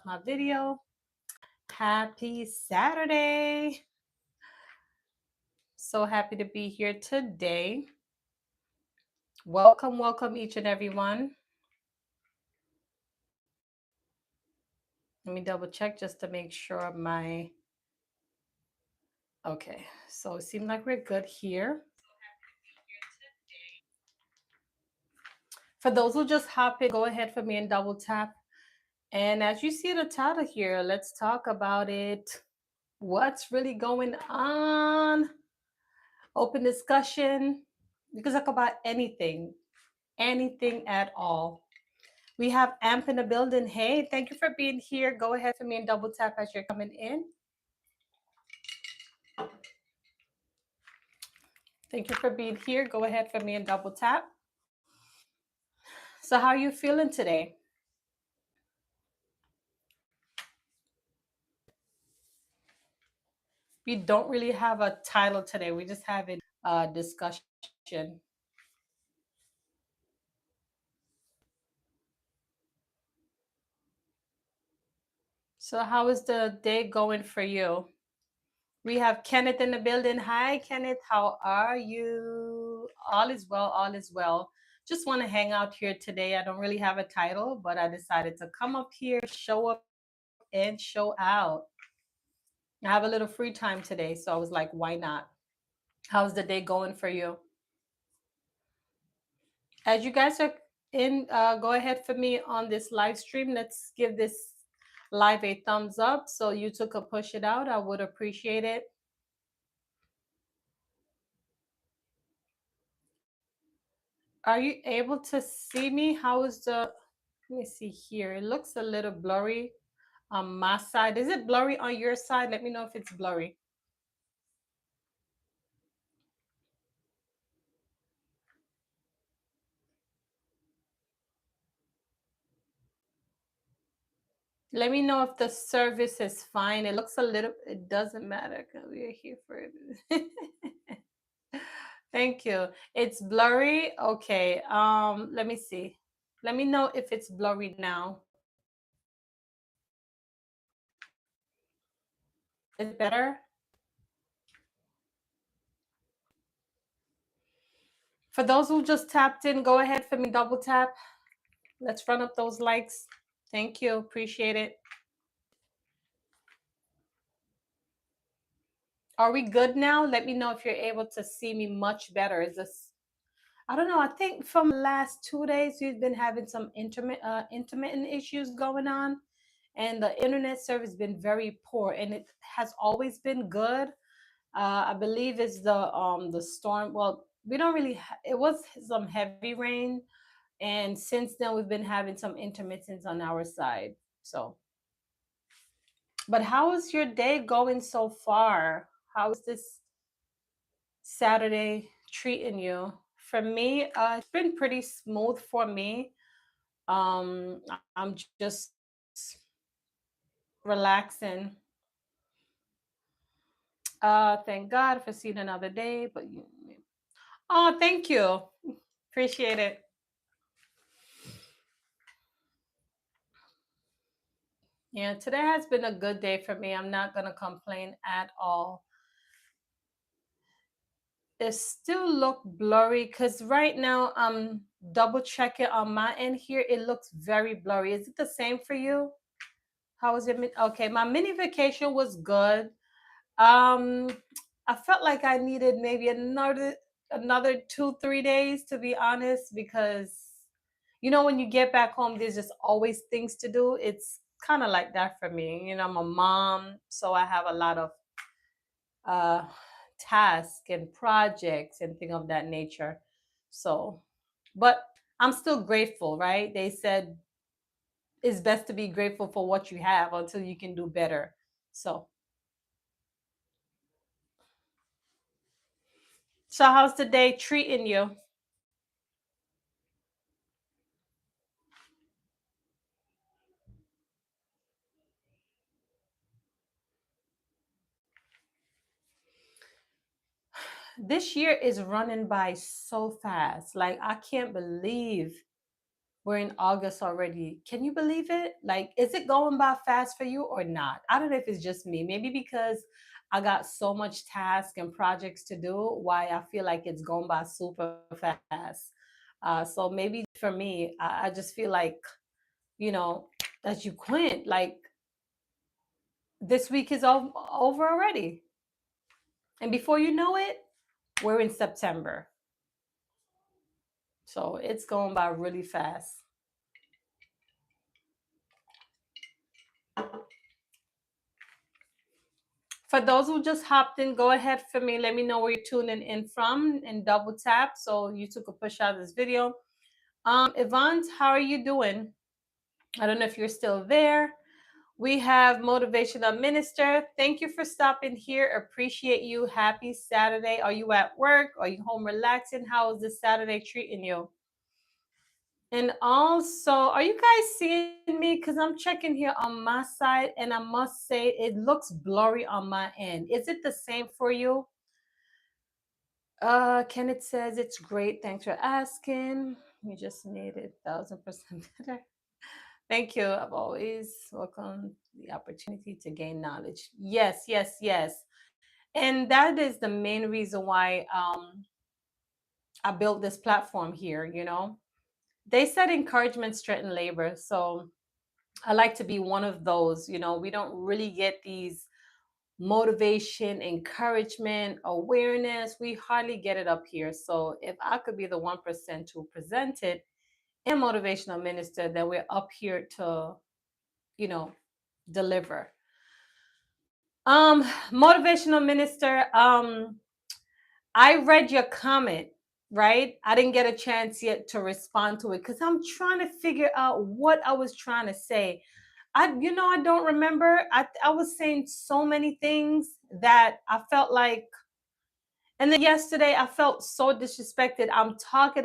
my video. Happy Saturday. So happy to be here today. Welcome each and everyone. Let me double check just to make sure okay. So it seems like we're good here. For those who just hop in, go ahead for me and double tap. And as you see the title here, let's talk about it. What's really going on? Open discussion. We can talk about anything at all. We have Amp in the building. Hey, thank you for being here. Go ahead for me and double tap as you're coming in. Thank you for being here. Go ahead for me and double tap. So, how are you feeling today? We don't really have a title today. We just have a discussion. So, how is the day going for you? We have Kenneth in the building. Hi, Kenneth. How are you? All is well. All is well. Just want to hang out here today. I don't really have a title, but I decided to come up here, show up, and show out. I have a little free time today, so I was like, why not? How's the day going for you? As you guys are in, go ahead for me on this live stream. Let's give this live a thumbs up so YouTube could push it out. I would appreciate it. Are you able to see me? How is the, let me see here. It looks a little blurry on my side. Is it blurry on your side? Let me know if it's blurry. Let me know if the service is fine. It looks a little, it doesn't matter because we're here for it. Thank you. It's blurry. Okay. Let me see. Let me know if it's blurry now. Is it better? For those who just tapped in, go ahead for me, double tap. Let's run up those likes. Thank you. Appreciate it. Are we good now? Let me know if you're able to see me much better. Is this, I don't know. I think from the last 2 days, we've been having some intermittent issues going on, and the internet service has been very poor, and it has always been good. I believe it's the storm. Well, we don't really. It was some heavy rain, and since then we've been having some intermittents on our side. So, but how is your day going so far? How is this Saturday treating you? For me, it's been pretty smooth for me. Um, I'm just relaxing. Thank God for seeing another day. But oh, thank you, appreciate it. Yeah, today has been a good day for me. I'm not gonna complain at all. It still look blurry because right now I'm double checking on my end here. It looks very blurry. Is it the same for you? How was it? Okay, my mini vacation was good. Um, I felt like I needed maybe another 2 3 days to be honest, because when you get back home, there's just always things to do. It's kind of like that for me. I'm a mom, so I have a lot of uh tasks and projects and things of that nature. So, but I'm still grateful, right? They said it's best to be grateful for what you have until you can do better. So how's the day treating you? This year is running by so fast. Like, I can't believe we're in August already. Can you believe it? Like, is it going by fast for you or not? I don't know if it's just me. Maybe because I got so much tasks and projects to do, why I feel like it's going by super fast. So maybe for me, I just feel like, you know, that you quit. Like, this week is over already. And before you know it, we're in September. So it's going by really fast. For those who just hopped in, go ahead for me. Let me know where you're tuning in from and double tap so YouTube could push out this video. Yvonne, how are you doing? I don't know if you're still there. We have Motivational Minister. Thank you for stopping here. Appreciate you. Happy Saturday. Are you at work? Are you home relaxing? How is this Saturday treating you? And also, are you guys seeing me? Because I'm checking here on my side, and I must say it looks blurry on my end. Is it the same for you? Kenneth says it's great. Thanks for asking. You just made it 1,000% better. Thank you. I've always welcomed the opportunity to gain knowledge. Yes, yes, yes. And that is the main reason why I built this platform here, you know. They said encouragement strengthen labor. So I like to be one of those. You know, we don't really get these motivation, encouragement, awareness. We hardly get it up here. So if I could be the 1% to present it in motivational minister, then we're up here to, you know, deliver. Motivational minister, I read your comment, right? I didn't get a chance yet to respond to it because I'm trying to figure out what I was trying to say. I don't remember. I was saying so many things that I felt like, and then yesterday I felt so disrespected. I'm talking.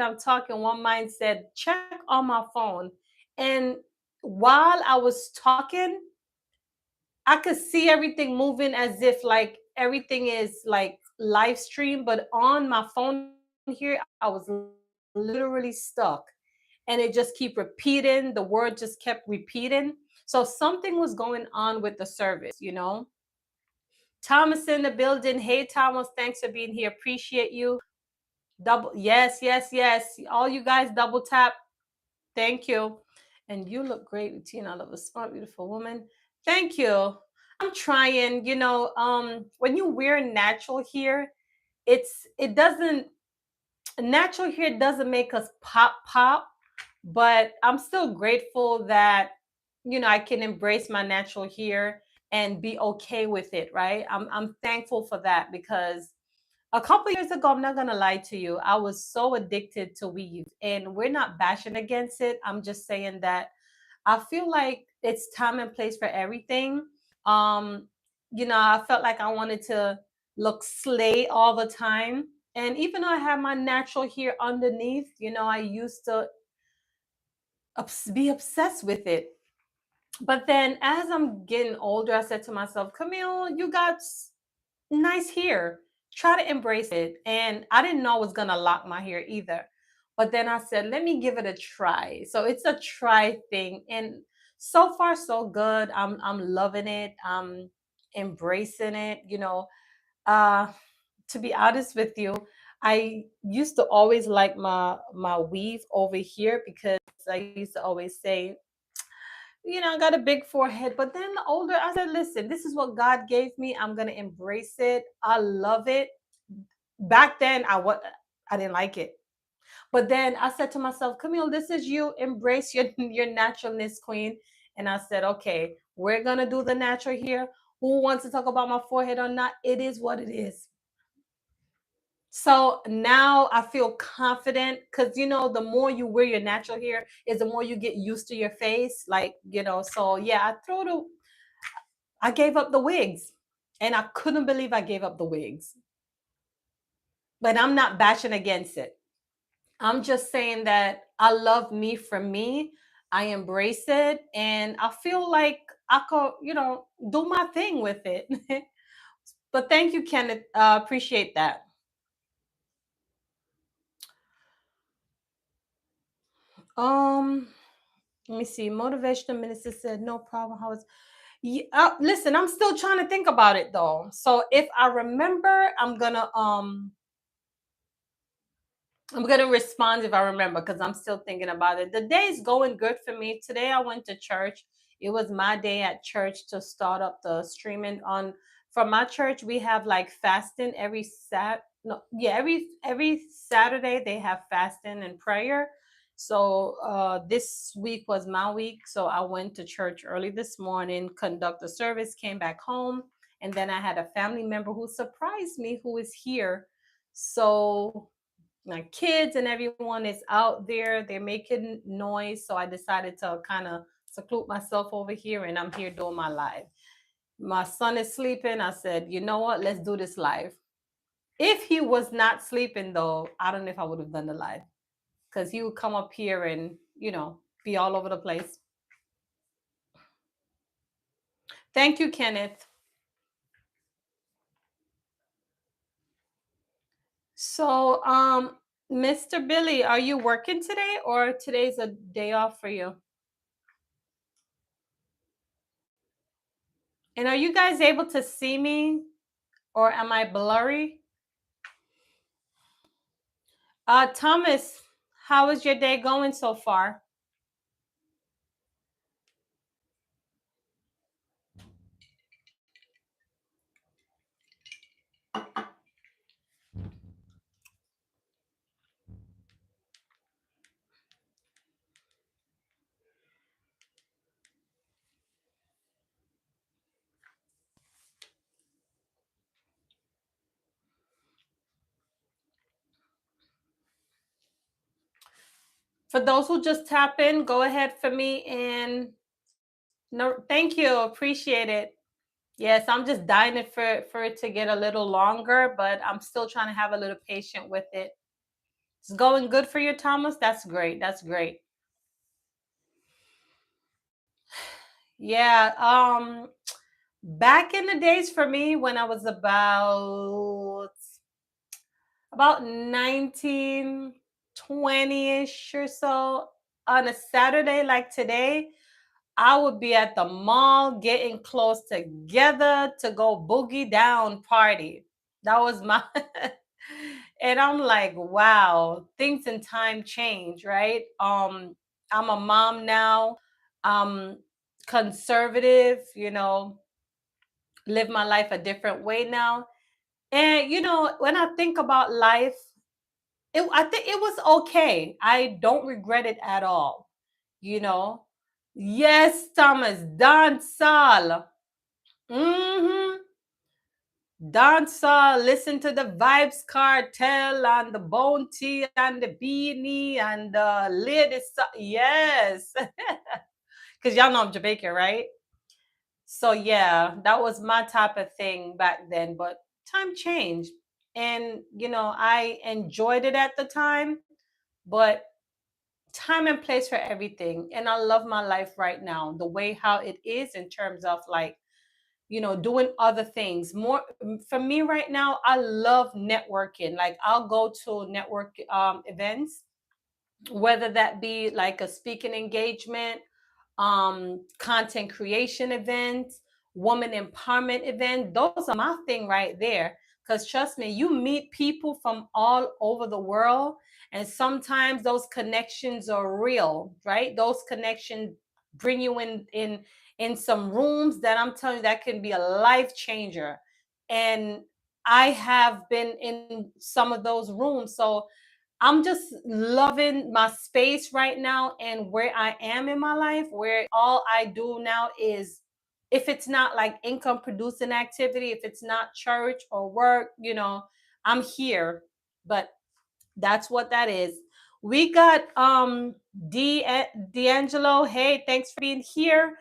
One mind said, check on my phone. And while I was talking, I could see everything moving as if like everything is like live stream, but on my phone here, I was literally stuck. And it just keep repeating. The word just kept repeating. So something was going on with the service, you know. Thomas in the building. Hey Thomas, thanks for being here. Appreciate you. Double yes, yes, yes. All you guys double tap. Thank you. And you look great, Tina. I love a smart, beautiful woman. Thank you. I'm trying, when you wear natural hair, it doesn't natural hair doesn't make us pop, but I'm still grateful that I can embrace my natural hair and be okay with it, right? I'm thankful for that because a couple years ago, I'm not gonna lie to you, I was so addicted to weave, and we're not bashing against it. I'm just saying that I feel like it's time and place for everything. Um, I felt like I wanted to look slay all the time. And even though I have my natural hair underneath, I used to be obsessed with it. But then as I'm getting older, I said to myself, Camille, you got nice hair. Try to embrace it. And I didn't know I was gonna lock my hair either. But then I said, let me give it a try. So it's a try thing. And so far so good. I'm loving it. I'm embracing it. Uh to be honest with you, I used to always like my weave over here because I used to always say, I got a big forehead. But then the older I said, listen, this is what God gave me. I'm gonna embrace it. I love it. Back then I didn't like it. But then I said to myself, Camille, this is you. Embrace your naturalness, queen. And I said, okay, we're gonna do the natural here. Who wants to talk about my forehead or not? It is what it is. So now I feel confident because the more you wear your natural hair is the more you get used to your face. Like, so yeah, I gave up the wigs. And I couldn't believe I gave up the wigs. But I'm not bashing against it. I'm just saying that I love me for me. I embrace it and I feel like I could, do my thing with it. But thank you, Kenneth. Appreciate that. Um Let me see. Motivational minister said, no problem. How is listen, I'm still trying to think about it though. So if I remember, I'm gonna respond if I remember because I'm still thinking about it. The day's going good for me. Today I went to church. It was my day at church to start up the streaming on from my church. We have like fasting every no, yeah, every Saturday they have fasting and prayer. So this week was my week. So I went to church early this morning, conduct the service, came back home, and then I had a family member who surprised me who is here. So my kids and everyone is out there. They're making noise. So I decided to kind of seclude myself over here and I'm here doing my live. My son is sleeping. I said, you know what? Let's do this live. If he was not sleeping though, I don't know if I would have done the live because he would come up here and, be all over the place. Thank you, Kenneth. So, Mr. Billy, are you working today or today's a day off for you? And are you guys able to see me or am I blurry? Thomas, how is your day going so far? For those who just tap in, go ahead for me and no, thank you, appreciate it. Yes, I'm just dying it for it to get a little longer, but I'm still trying to have a little patience with it. It's going good for you, Thomas. That's great. That's great. Yeah. Back in the days for me when I was about 19, 20-ish or so, on a Saturday like today, I would be at the mall getting close together to go boogie down party. That was my and I'm like, wow, things in time change, right? I'm a mom now. I'm conservative, live my life a different way now. And when I think about life, I think it was okay. I don't regret it at all. You know. Yes, Thomas, dancehall. Mm-hmm. Dancehall. Listen to the Vibes Cartel and the Bounty and the Beanie and the Ladies. Yes, because y'all know I'm Jamaican, right? So yeah, that was my type of thing back then. But time changed, and I enjoyed it at the time, but time and place for everything. And I love my life right now, the way how it is in terms of like, doing other things. More for me right now, I love networking. Like I'll go to network events, whether that be like a speaking engagement, content creation events, woman empowerment event. Those are my thing right there. Because trust me, you meet people from all over the world, and sometimes those connections are real, right? Those connections bring you in some rooms that I'm telling you that can be a life changer. And I have been in some of those rooms, so I'm just loving my space right now and where I am in my life, where all I do now is if it's not like income producing activity, if it's not church or work, I'm here. But that's what that is. We got D'Angelo. Hey, thanks for being here.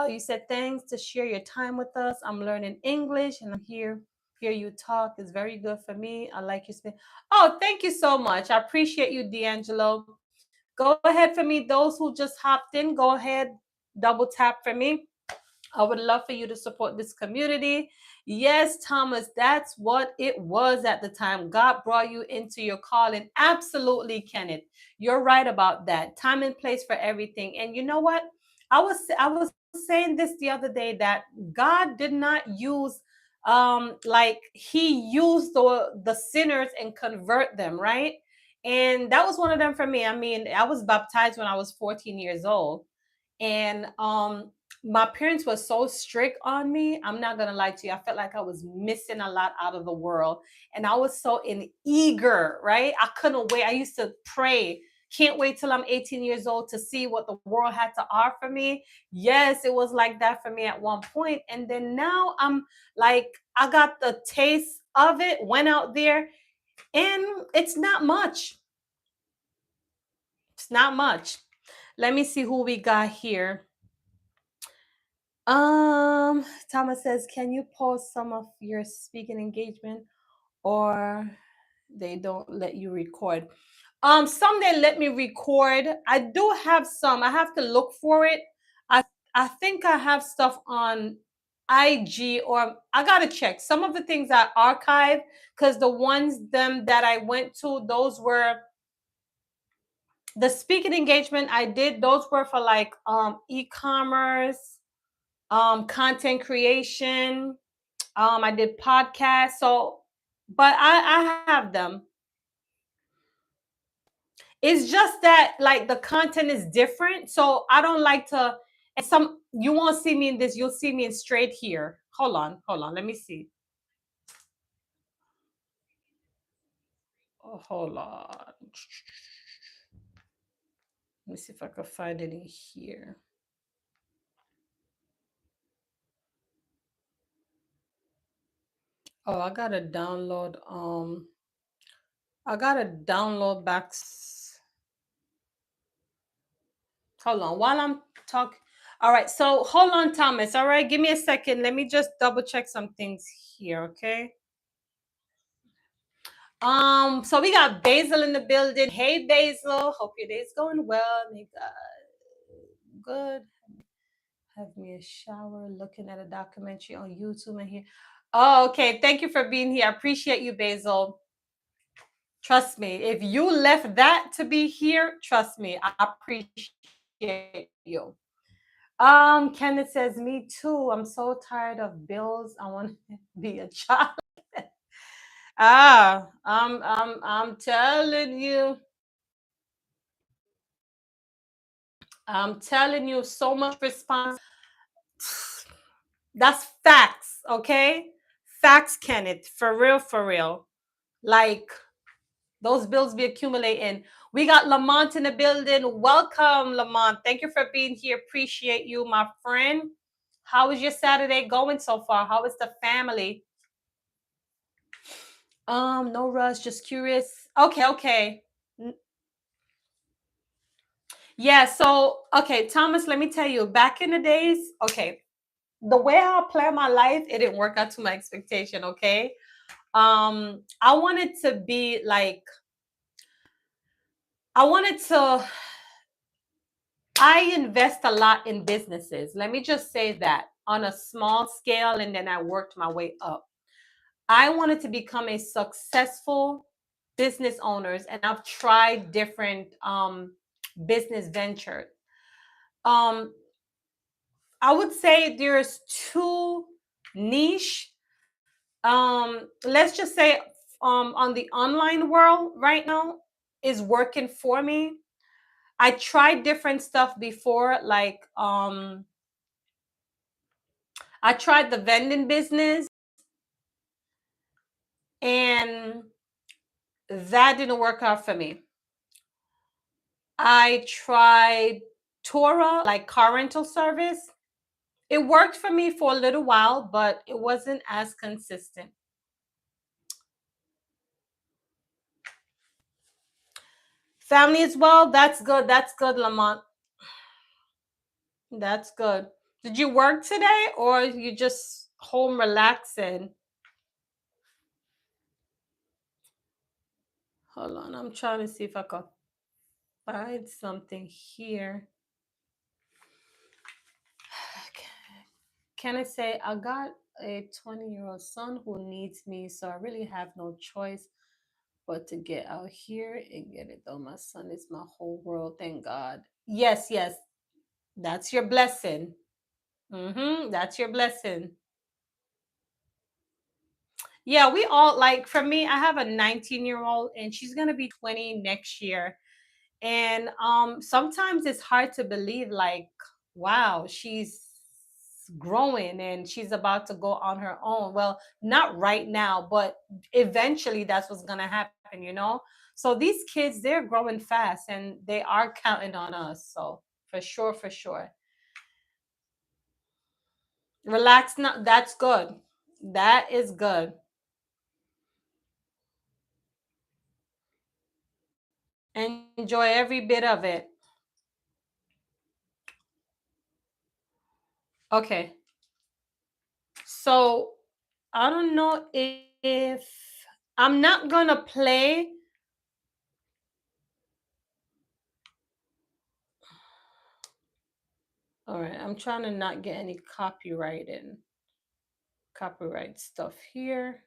You said thanks to share your time with us. I'm learning English and I'm here. Hear you talk is very good for me. I like your speech. Oh, thank you so much. I appreciate you, D'Angelo. Go ahead for me. Those who just hopped in, go ahead, double tap for me. I would love for you to support this community. Yes, Thomas, that's what it was at the time. God brought you into your calling. Absolutely, Kenneth. You're right about that. Time and place for everything. And you know what? I was saying this the other day that God did not use like he used the sinners and convert them, right? And that was one of them for me. I mean, I was baptized when I was 14 years old. And my parents were so strict on me. I'm not gonna lie to you. I felt like I was missing a lot out of the world, and I was so eager, right? I couldn't wait. I used to pray. Can't wait till I'm 18 years old to see what the world had to offer me. Yes, it was like that for me at one point, and then now I'm like, I got the taste of it. Went out there, and it's not much. It's not much. Let me see who we got here. Thomas says, can you post some of your speaking engagement or they don't let you record? Some they let me record. I do have some. I have to look for it. I I think I have stuff on IG or I gotta check. Some of the things I archive because the ones them that I went to, those were the speaking engagement I did, those were for like e-commerce, content creation. I did podcasts. So, but I have them. It's just that like the content is different. So I don't like to, and some, you won't see me in this. You'll see me in straight here. Hold on. Let me see. Oh, hold on. Let me see if I can find it in here. Oh, I gotta download back. Hold on while I'm talking. All right, so hold on, Thomas. All right, give me a second. Let me just double check some things here, okay? So we got Basil in the building. Hey, Basil. Hope your day's going well. May God good. Have me a shower, looking at a documentary on YouTube and here. Oh, okay. Thank you for being here. I appreciate you, Basil. Trust me. If you left that to be here, trust me, I appreciate you. Kenneth says, me too. I'm so tired of bills. I want to be a child. I'm telling you, so much response. That's facts, okay? Facts, Kenneth. For real, for real. Like those bills be accumulating. We got Lamont in the building. Welcome, Lamont. Thank you for being here. Appreciate you, my friend. How is your Saturday going so far? How is the family? No rush, just curious. Okay, okay. Yeah, so okay, Thomas, let me tell you, back in the days, okay, the way I planned my life, it didn't work out to my expectation, okay? I wanted to be like I wanted to I invest a lot in businesses. Let me just say that on a small scale and then I worked my way up. I wanted to become a successful business owners and I've tried different business ventures. Um I would say there's two niche. Let's just say on the online world right now is working for me. I tried different stuff before, like I tried the vending business and that didn't work out for me. I tried Tora, like car rental service. It worked for me for a little while, but it wasn't as consistent. Family as well. That's good. That's good, Lamont. That's good. Did you work today or you just home relaxing? Hold on. I'm trying to see if I can find something here. Okay. Can I say I got a 20-year-old son who needs me, so I really have no choice but to get out here and get it done. My son is my whole world. Thank God. Yes, yes. That's your blessing. That's your blessing. Yeah, we all like for me, I have a 19-year-old and she's gonna be 20 next year. And sometimes it's hard to believe, like, wow, she's growing and she's about to go on her own. Well, not right now, but eventually that's what's gonna happen. So these kids, they're growing fast and they are counting on us. So for sure, for sure. Relax now. That's good. That is good. Enjoy every bit of it. Okay. So I don't know if I'm not gonna play. All right, I'm trying to not get any copyright stuff here.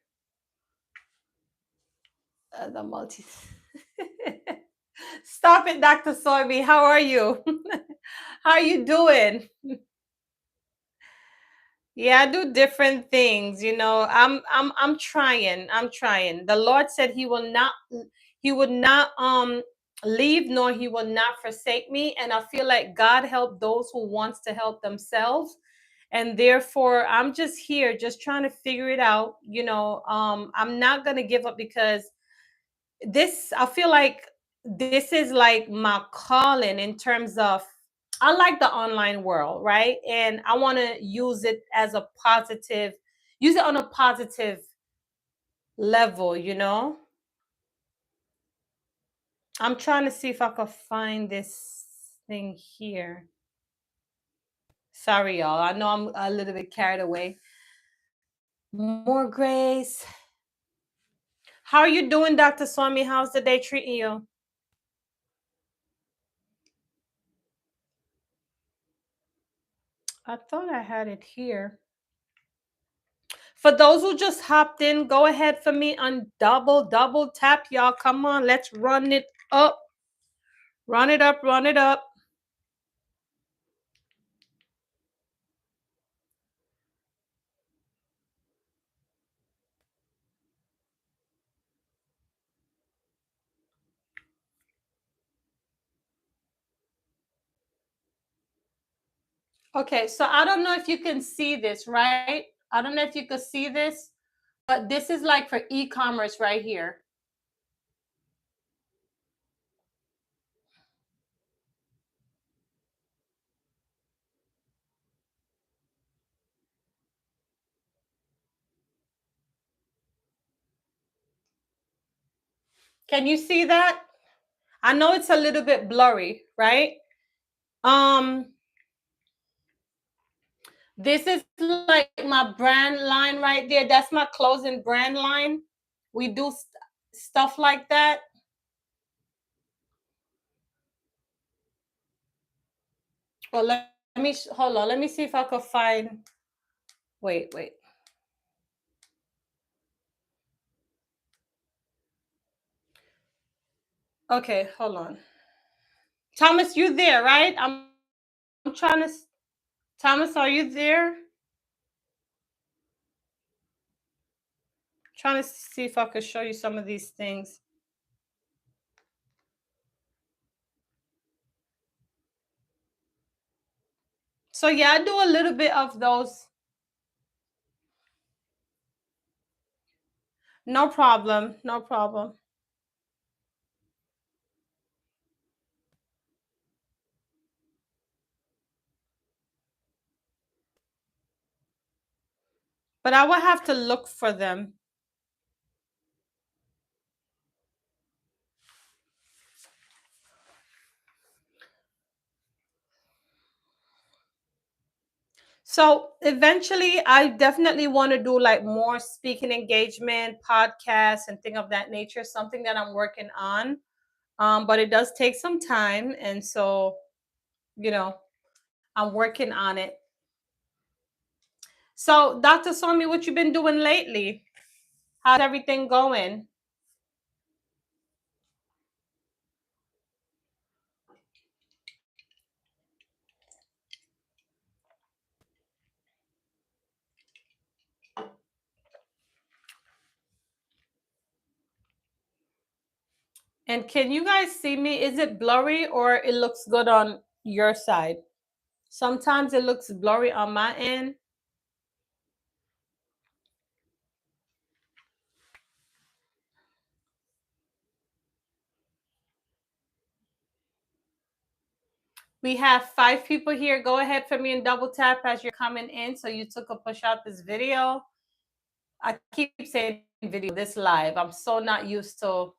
The multi. Stop it, Dr. Soybe. How are you? How are you doing? Yeah, I do different things. I'm trying. I'm trying. The Lord said he would not leave nor he will not forsake me. And I feel like God helped those who wants to help themselves. And therefore I'm just here just trying to figure it out. I'm not gonna give up because I feel like this is like my calling in terms of I like the online world, right? And I want to use it on a positive level. I'm trying to see if I could find this thing here. Sorry, y'all. I know I'm a little bit carried away. More grace. How are you doing, Dr. Swami? How's the day treating you? I thought I had it here. For those who just hopped in, go ahead for me on double tap, y'all. Come on, let's run it up. Run it up, run it up. Okay, so I don't know if you can see this, right? I don't know if you can see this, but this is like for e-commerce right here. Can you see that? I know it's a little bit blurry, right? Um, this is like my brand line right there. That's my closing brand line. We do stuff like that. Well, let me hold on. Let me see if I could find. Wait, wait. Okay, hold on. Thomas, you there, right? I'm trying to. Thomas, are you there? Trying to see if I could show you some of these things. So yeah, I do a little bit of those. No problem. No problem. But I will have to look for them. So eventually, I definitely want to do like more speaking engagement, podcasts, and thing of that nature. Something that I'm working on. But it does take some time, and so you know, I'm working on it. So, Dr. Somi, what you been doing lately? How's everything going? And can you guys see me? Is it blurry or it looks good on your side? Sometimes it looks blurry on my end. We have 5 people here. Go ahead for me and double tap as you're coming in. So you took a push out this video. I keep saying video, this live. I'm so not used to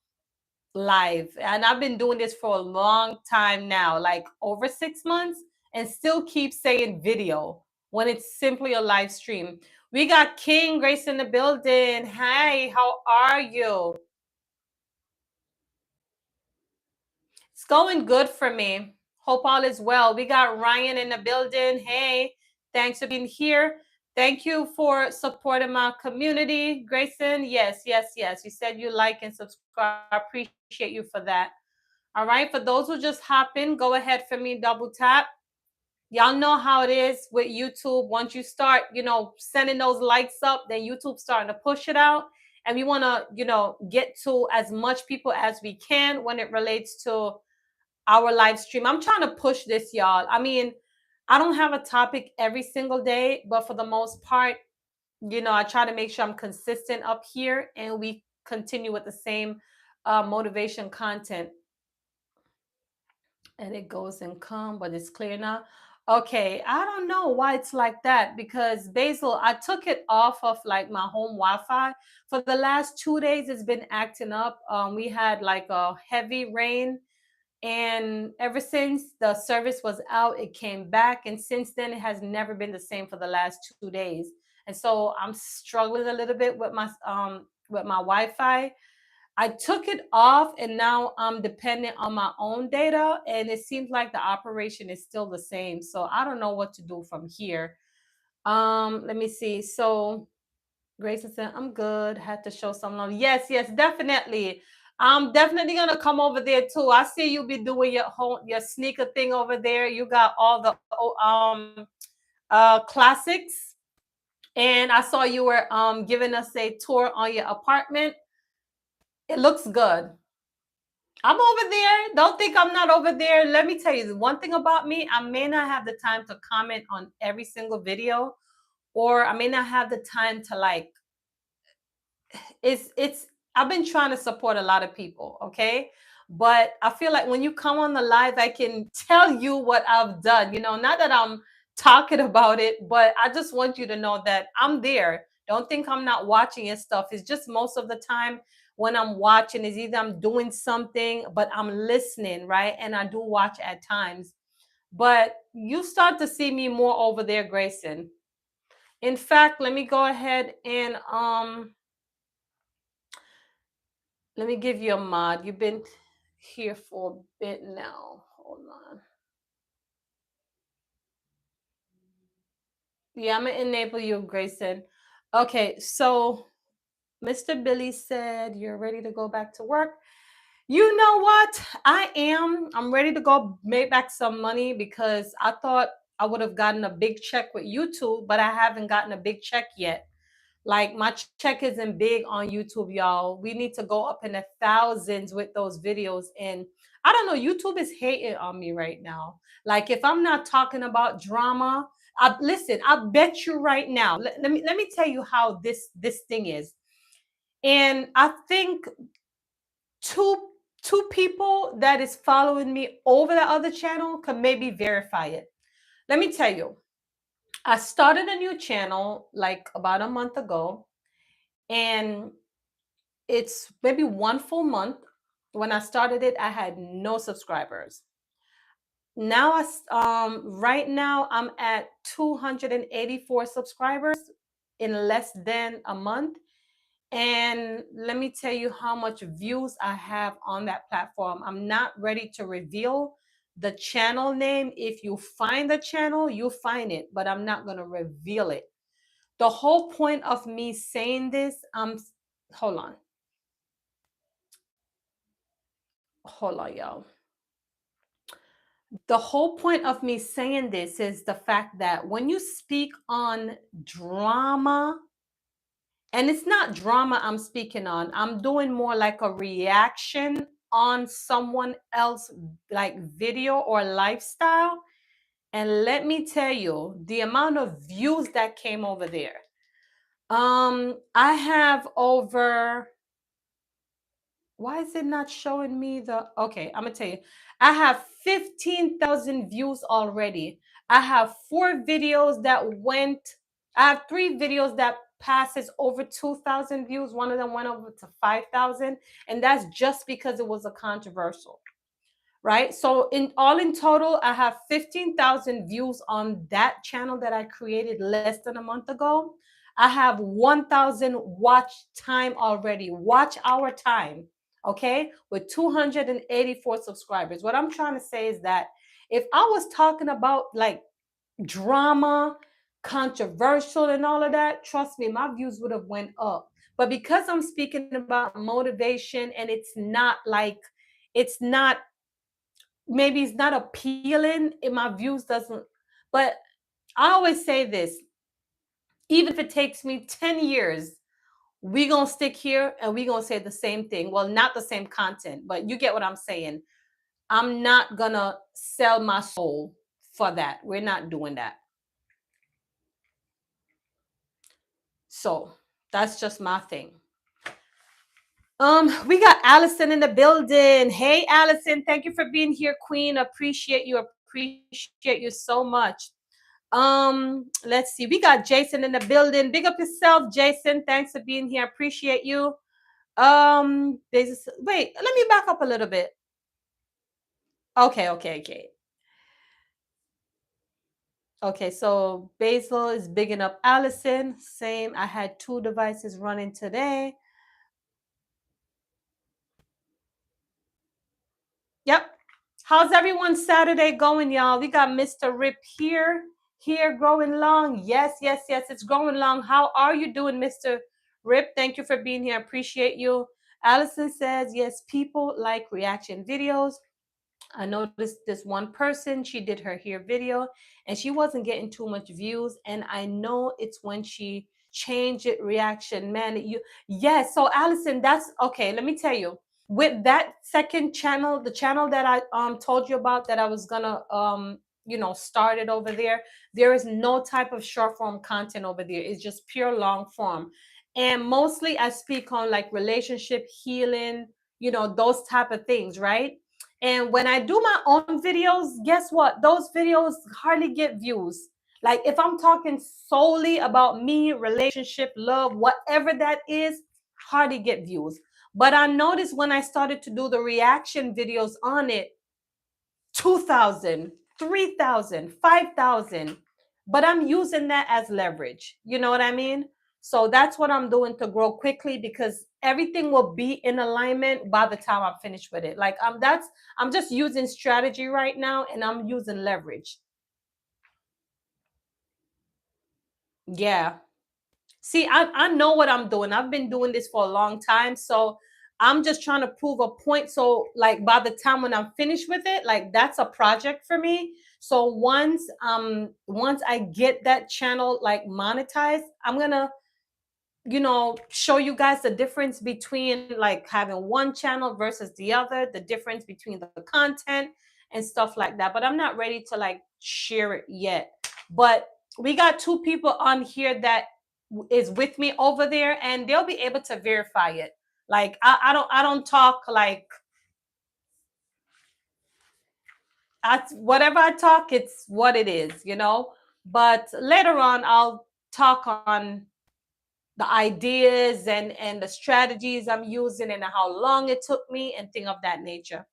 live. And I've been doing this for a long time now, like over 6 months, and still keep saying video when it's simply a live stream. We got King Grace in the building. Hi, how are you? It's going good for me. Hope all is well. We got Ryan in the building. Hey, thanks for being here. Thank you for supporting my community. Grayson, yes, yes, yes. You said you like and subscribe. I appreciate you for that. All right. For those who just hop in, go ahead for me, double tap. Y'all know how it is with YouTube. Once you start, sending those likes up, then YouTube's starting to push it out. And we want to, get to as much people as we can when it relates to our live stream. I'm trying to push this, y'all. I mean, I don't have a topic every single day, but for the most part, I try to make sure I'm consistent up here and we continue with the same motivation content. And it goes and come, but it's clear now. Okay, I don't know why it's like that because Basil, I took it off of like my home Wi-Fi. For the last 2 days, it's been acting up. We had like a heavy rain, and ever since the service was out, it came back, and since then, it has never been the same for the last 2 days. And so I'm struggling a little bit with my Wi-Fi. I took it off and now I'm dependent on my own data, and it seems like the operation is still the same. So I don't know what to do from here. Let me see. So Grayson said, I'm good. Had to show some love. Yes, yes, definitely. I'm definitely gonna come over there too. I see you be doing your sneaker thing over there. You got all the classics. And I saw you were giving us a tour on your apartment. It looks good. I'm over there. Don't think I'm not over there. Let me tell you the one thing about me. I may not have the time to comment on every single video, or I may not have the time to like it's I've been trying to support a lot of people, okay? But I feel like when you come on the live, I can tell you what I've done. Not that I'm talking about it, but I just want you to know that I'm there. Don't think I'm not watching your stuff. It's just most of the time when I'm watching is either I'm doing something, but I'm listening, right? And I do watch at times. But you start to see me more over there, Grayson. In fact, let me go ahead and let me give you a mod. You've been here for a bit now. Hold on. Yeah, I'm gonna enable you, Grayson. Okay, so Mr. Billy said you're ready to go back to work. You know what? I am. I'm ready to go make back some money because I thought I would have gotten a big check with YouTube, but I haven't gotten a big check yet. Like my check isn't big on YouTube, y'all. We need to go up in the thousands with those videos. And I don't know, YouTube is hating on me right now. Like if I'm not talking about drama, listen, I bet you right now. Let me tell you how this thing is. And I think two two people that is following me over the other channel can maybe verify it. Let me tell you. I started a new channel like about a month ago, and it's maybe one full month. When I started it, I had no subscribers. Now right now I'm at 284 subscribers in less than a month. And let me tell you how much views I have on that platform. I'm not ready to reveal the channel name. If you find the channel, you find it, but I'm not going to reveal it. The whole point of me saying this, hold on, hold on, y'all. The whole point of me saying this is the fact that when you speak on drama, and it's not drama I'm speaking on, I'm doing more like a reaction on someone else like video or lifestyle. And let me tell you, the amount of views that came over there. I have over, why is it not showing me the, okay, I'm gonna tell you, I have 15,000 views already. I have 4 videos that went, I have 3 videos that passes over 2,000 views. One of them went over to 5,000, and that's just because it was a controversial, right? So in total, I have 15,000 views on that channel that I created less than a month ago. I have 1,000 watch time already, watch hour time, okay, with 284 subscribers. What I'm trying to say is that if I was talking about like drama, controversial and all of that, trust me, my views would have went up. But because I'm speaking about motivation and it's not like, it's not, maybe it's not appealing in my views doesn't, but I always say this, even if it takes me 10 years, we gonna stick here and we gonna say the same thing. Well, not the same content, but you get what I'm saying. I'm not gonna sell my soul for that. We're not doing that. So that's just my thing. We got Allison in the building. Hey, Allison, thank you for being here, Queen. Appreciate you so much. Let's see. We got Jason in the building. Big up yourself, Jason. Thanks for being here. Appreciate you. Wait, let me back up a little bit. Okay. Okay, so Basil is bigging up Allison. Same. I had 2 devices running today. Yep. How's everyone's Saturday going, y'all? We got Mr. Rip here growing long. Yes. It's growing long. How are you doing, Mr. Rip? Thank you for being here. Appreciate you. Allison says, yes, people like reaction videos. I noticed this one person, she did her hair video and she wasn't getting too much views. And I know it's when she changed it reaction. Man, yes. So Allison, that's okay. Let me tell you, with that second channel, the channel that I told you about that I was gonna start it over there, there is no type of short form content over there. It's just pure long form. And mostly I speak on like relationship healing, those type of things, right? And when I do my own videos, guess what? Those videos hardly get views. Like if I'm talking solely about me, relationship, love, whatever that is, hardly get views. But I noticed when I started to do the reaction videos on it, 2,000, 3,000, 5,000. But I'm using that as leverage. You know what I mean? So that's what I'm doing to grow quickly because everything will be in alignment by the time I'm finished with it. Like I'm just using strategy right now and I'm using leverage. Yeah. See, I know what I'm doing. I've been doing this for a long time. So I'm just trying to prove a point. So, like, by the time when I'm finished with it, like, that's a project for me. So once I get that channel like monetized, I'm gonna show you guys the difference between like having one channel versus the other, the difference between the content and stuff like that. But I'm not ready to like share it yet. But we got 2 people on here that is with me over there and they'll be able to verify it. Like I don't talk like whatever I talk, it's what it is. But later on I'll talk on the ideas and the strategies I'm using and how long it took me and thing of that nature.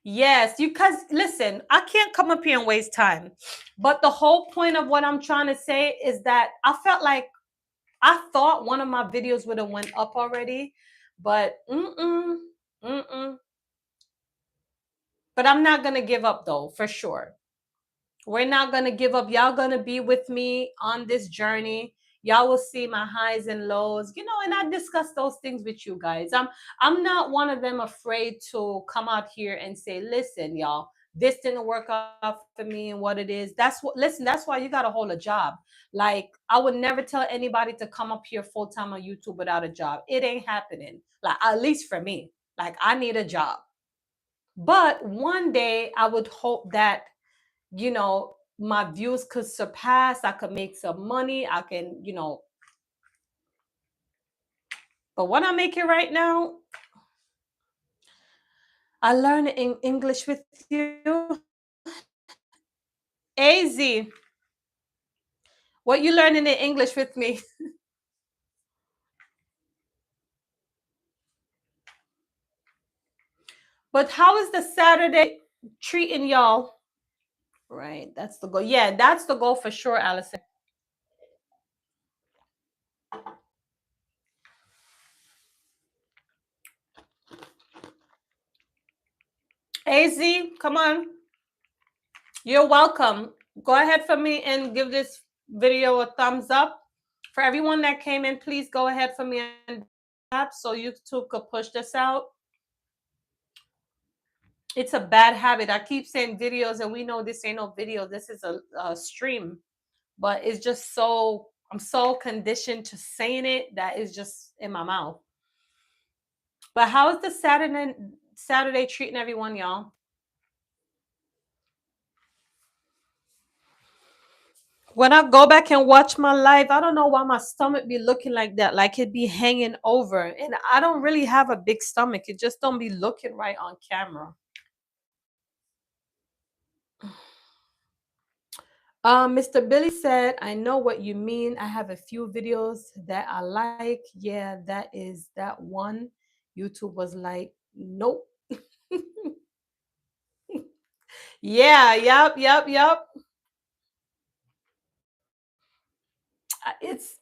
Yes, you cuz listen, I can't come up here and waste time. But the whole point of what I'm trying to say is that I felt like I thought one of my videos would have went up already, but mm-mm. But I'm not going to give up though, for sure. We're not gonna give up. Y'all gonna be with me on this journey. Y'all will see my highs and lows, and I discuss those things with you guys. I'm not one of them afraid to come out here and say, listen, y'all, this didn't work out for me and what it is. That's why you gotta hold a job. Like, I would never tell anybody to come up here full time on YouTube without a job. It ain't happening. Like, at least for me. Like, I need a job. But one day I would hope that my views could surpass, I could make some money, I can, but what I'm making right now, I learn in English with you. Az, what you learning in English with me? But how is the Saturday treating y'all? Right, that's the goal. Yeah, that's the goal for sure, Allison. Az, come on. You're welcome. Go ahead for me and give this video a thumbs up. For everyone that came in, please go ahead for me and tap so YouTube could push this out. It's a bad habit. I keep saying videos, and we know this ain't no video. This is a stream. But it's just I'm so conditioned to saying it that it's just in my mouth. But how is the Saturday treating everyone, y'all? When I go back and watch my life, I don't know why my stomach be looking like that, like it be hanging over. And I don't really have a big stomach. It just don't be looking right on camera. Mr. Billy said, I know what you mean. I have a few videos that I like. Yeah, that is that one. YouTube was like, nope. Yeah, yep. It's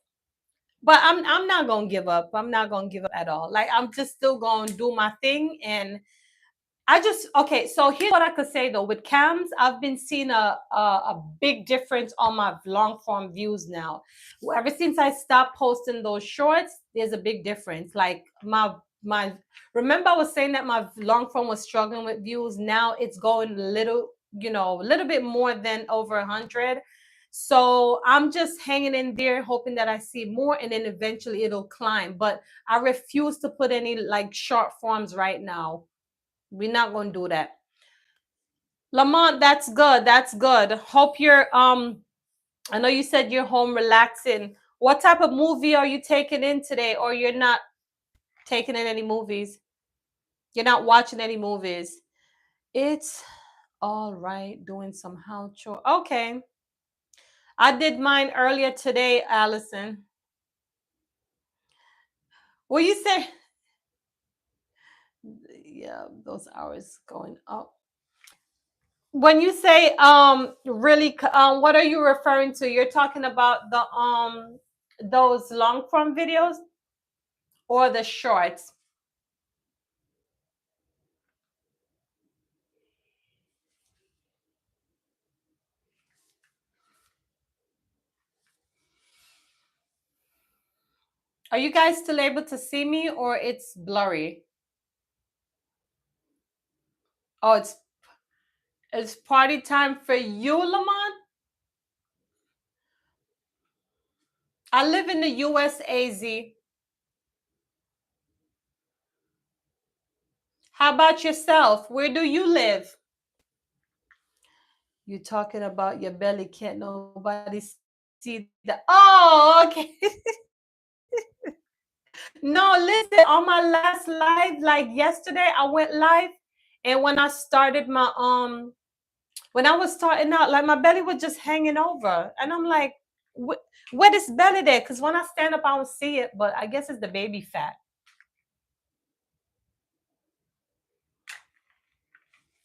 but I'm not gonna give up. I'm not gonna give up at all. Like, I'm just still gonna do my thing. And okay, so here's what I could say though. With Camz, I've been seeing a big difference on my long form views now. Ever since I stopped posting those shorts, there's a big difference. Like, my remember I was saying that my long form was struggling with views. Now it's going a little bit more than over 100. So I'm just hanging in there, hoping that I see more, and then eventually it'll climb. But I refuse to put any like short forms right now. We're not gonna do that. Lamont, that's good. That's good. Hope you're I know you said you're home relaxing. What type of movie are you taking in today? Or you're not taking in any movies? You're not watching any movies. It's all right, doing some house chore. Okay. I did mine earlier today, Allison. Well, you say yeah, those hours going up. When you say really, what are you referring to? You're talking about the those long form videos or the shorts? Are you guys still able to see me, or it's blurry? Oh, it's party time for you, Lamont. I live in the US, AZ. How about yourself? Where do you live? You talking about your belly, can't nobody see the oh, okay. No, listen, on my last live, like yesterday, I went live, and when I started my when I was starting out, like my belly was just hanging over, and I'm like, where this belly there? Because when I stand up, I don't see it, but I guess it's the baby fat.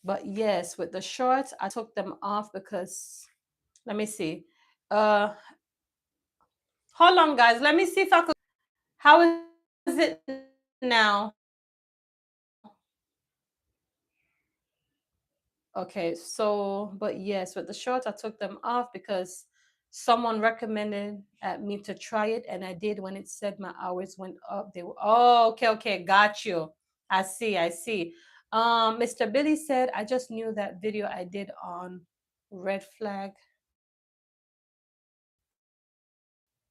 But yes, with the shorts, I took them off because let me see. Uh, hold on, guys. Let me see if I could. How is it now? Okay, so but yes, with the shorts, I took them off because someone recommended at me to try it, and I did. When it said my hours went up, they were okay, okay, got you. I see, I see. Mr. Billy said, I just knew that video I did on red flag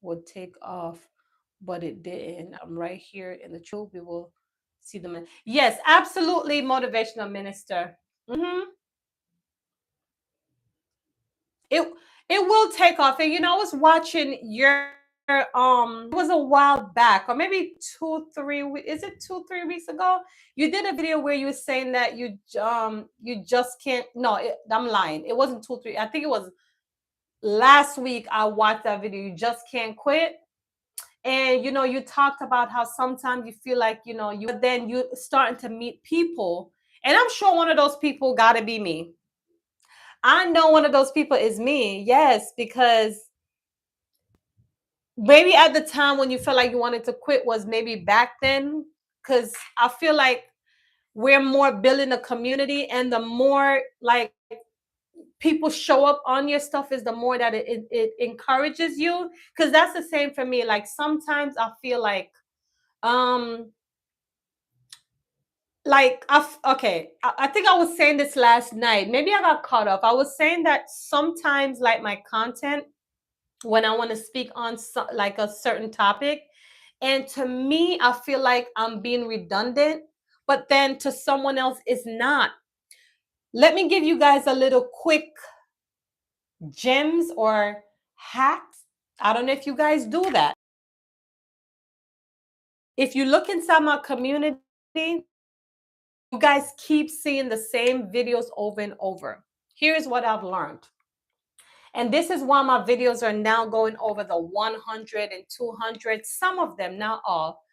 would take off, but it didn't. I'm right here in the truth. We will see them. Yes, absolutely, motivational minister. Mm-hmm. it it will take off. And I was watching your it was a while back, or maybe 2 3 weeks, is it 2 3 weeks ago? You did a video where you were saying that you just can't. No, I'm lying. It wasn't 2 3, I think it was last week. I watched that video. You just can't quit. And you talked about how sometimes you feel like but then you starting to meet people, and I'm sure one of those people got to be me. I know one of those people is me. Yes, because maybe at the time when you felt like you wanted to quit was maybe back then. Because I feel like we're more building a community, and the more like people show up on your stuff is the more that it encourages you. Because that's the same for me. Like sometimes I feel um like okay, I think I was saying this last night. Maybe I got caught up. I was saying that sometimes like my content, when I want to speak on like a certain topic. And to me, I feel like I'm being redundant, but then to someone else, it's not. Let me give you guys a little quick gems or hacks. I don't know if you guys do that. If you look inside my community, you guys keep seeing the same videos over and over. Here's what I've learned. And this is why my videos are now going over the 100 and 200, some of them, not all.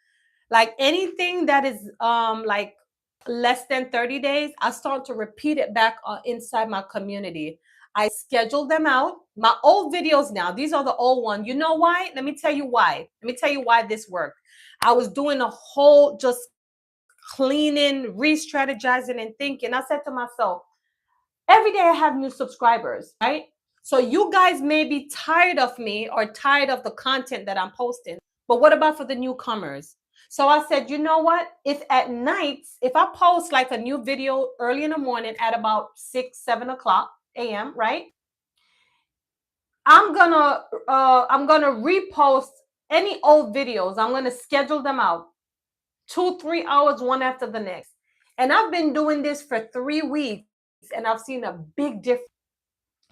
Like anything that is like less than 30 days, I start to repeat it back inside my community. I schedule them out. My old videos now, these are the old ones. You know why? Let me tell you why. Let me tell you why this worked. I was doing a whole just cleaning, re-strategizing, and thinking. I said to myself, every day I have new subscribers, right? So you guys may be tired of me or tired of the content that I'm posting, but what about for the newcomers? So I said, you know what? If at nights, if I post like a new video early in the morning at about 6 7 o'clock a.m., right? I'm gonna repost any old videos. I'm gonna schedule them out 2 3 hours one after the next. And I've been doing this for 3 weeks, and I've seen a big difference.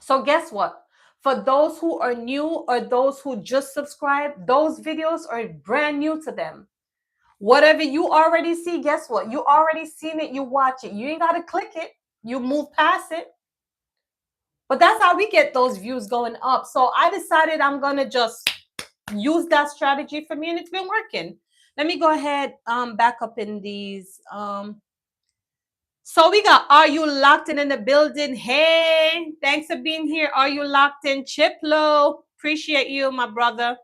So guess what? For those who are new or those who just subscribe, those videos are brand new to them. Whatever you already see, guess what? You already seen it, you watch it. You ain't got to click it. You move past it. But that's how we get those views going up. So I decided I'm going to just use that strategy for me, and it's been working. Let me go ahead back up in these so we got, are you locked in the building? Hey, thanks for being here. Are you locked in? Chiplo, appreciate you, my brother.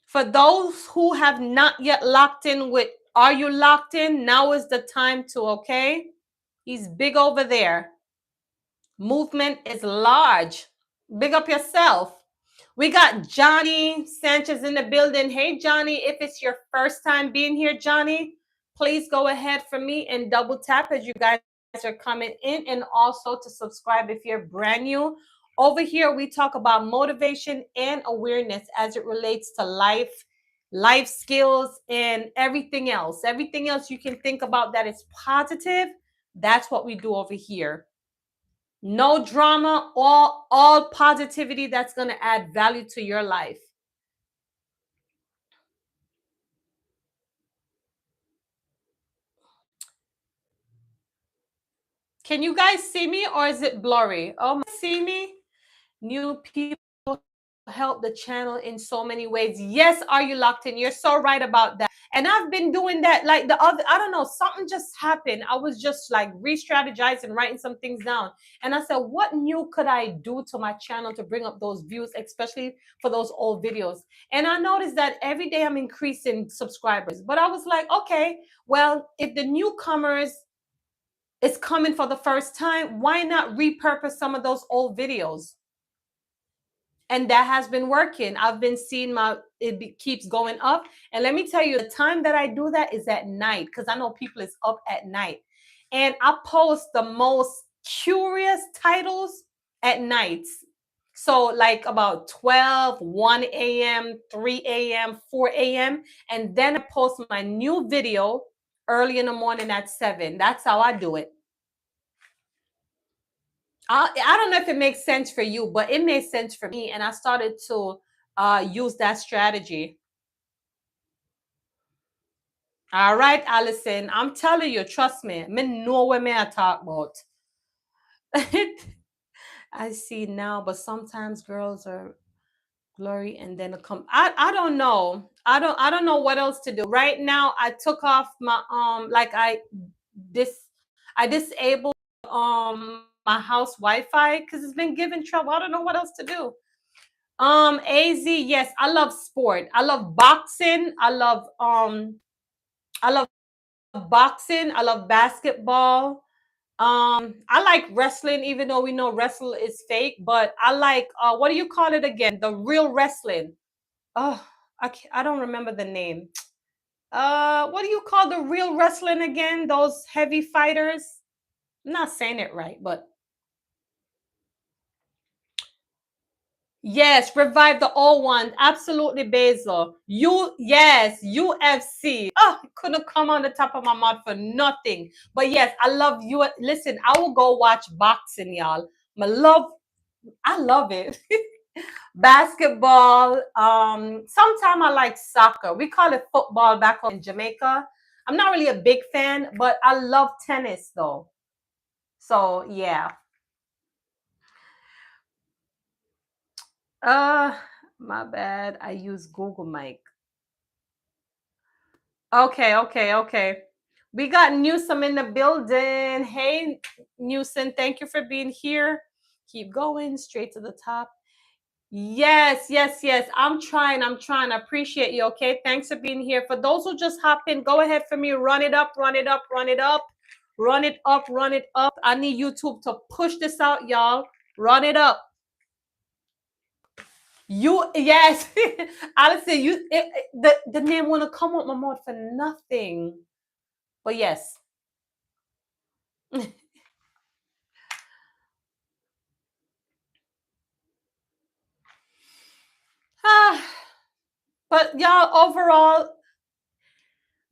For those who have not yet locked in with Are You Locked In? Now is the time to, okay? He's big over there. Movement is large. Big up yourself. We got Johnny Sanchez in the building. Hey, Johnny, if it's your first time being here, Johnny, please go ahead for me and double tap as you guys are coming in, and also to subscribe if you're brand new. Over here, we talk about motivation and awareness as it relates to life skills, and everything else. Everything else you can think about that is positive, that's what we do over here. No drama, all positivity that's going to add value to your life. Can you guys see me, or is it blurry? Oh, see me? New people help the channel in so many ways. Yes, are you locked in? You're so right about that. And I've been doing that like the other, I don't know, something just happened. I was just like re-strategizing, writing some things down. And I said, what new could I do to my channel to bring up those views, especially for those old videos? And I noticed that every day I'm increasing subscribers. But I was like, okay, well, if the newcomers is coming for the first time, why not repurpose some of those old videos? And that has been working. I've been seeing keeps going up. And let me tell you, the time that I do that is at night, because I know people is up at night. And I post the most curious titles at nights. So like about 12, 1 a.m., 3 a.m., 4 a.m. And then I post my new video early in the morning at 7. That's how I do it. I don't know if it makes sense for you, but it made sense for me. And I started to use that strategy. All right, Allison, I'm telling you, trust me, I know what I talk about. I see now, but sometimes girls are blurry and then come. I don't know. I don't know what else to do. Right now, I took off my like this I disabled my house Wi-Fi because it's been giving trouble. I don't know what else to do. AZ, yes, I love sport. I love boxing. I love boxing. I love basketball. I like wrestling, even though we know wrestling is fake, but I like what do you call it again? The real wrestling. Oh, I don't remember the name. What do you call the real wrestling again? Those heavy fighters. I'm not saying it right, but yes, revive the old one. Absolutely, Basil. Yes, UFC. Oh, couldn't come on the top of my mouth for nothing. But yes, I love you. Listen, I will go watch boxing, y'all. I love it. Basketball. Sometimes I like soccer. We call it football back home in Jamaica. I'm not really a big fan, but I love tennis though. So yeah. Uh, my bad. I use Google Mic. Okay. We got Newsom in the building. Hey, Newsom, thank you for being here. Keep going straight to the top. Yes. I'm trying. I appreciate you. Okay. Thanks for being here. For those who just hop in, go ahead for me. Run it up, run it up, run it up, run it up, run it up. I need YouTube to push this out, y'all. Run it up. Yes. Honestly, the name wanna come with my mouth for nothing. But yes. Ah, but y'all, overall,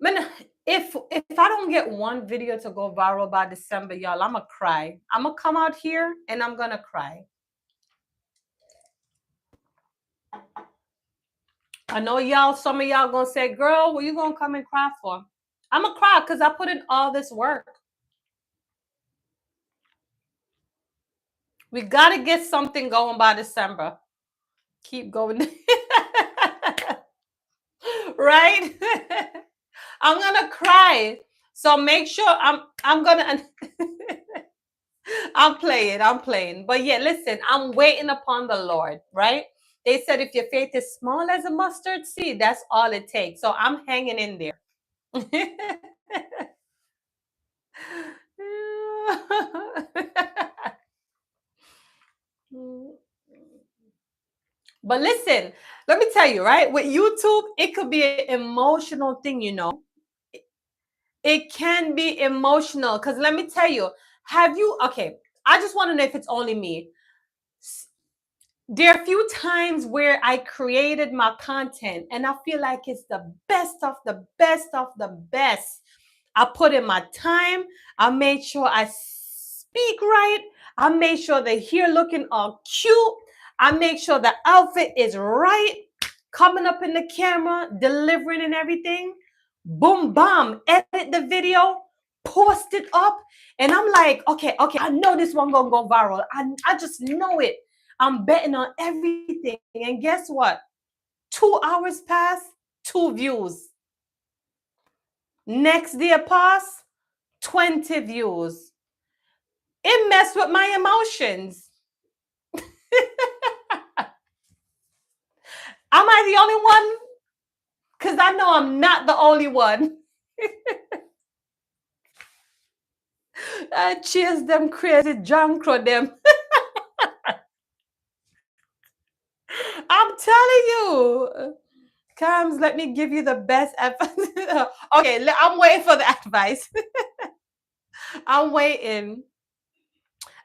man, if I don't get one video to go viral by December, y'all, I'ma cry. I'ma come out here and I'm gonna cry. I know y'all, some of y'all gonna say, girl, what you gonna come and cry for? I'ma cry because I put in all this work. We gotta get something going by December. Keep going. Right? I'm gonna cry. So make sure I'm gonna I'm playing. But yeah, listen, I'm waiting upon the Lord, right? They said if your faith is small as a mustard seed, that's all it takes. So I'm hanging in there. But listen, let me tell you, right? With YouTube, it could be an emotional thing, you know. It can be emotional. Because let me tell you, okay, I just want to know if it's only me. There are a few times where I created my content and I feel like it's the best of the best of the best. I put in my time. I made sure I speak right. I made sure the hair looking all cute. I make sure the outfit is right. Coming up in the camera, delivering and everything. Boom, bam, edit the video, post it up. And I'm like, okay, I know this one gonna go viral. I just know it. I'm betting on everything. And guess what? 2 hours pass, 2 views. Next day pass, 20 views. It messed with my emotions. Am I the only one? Because I know I'm not the only one. I chase them crazy junk for them. I'm telling you. Comes, let me give you the best advice. Okay, I'm waiting for the advice. I'm waiting.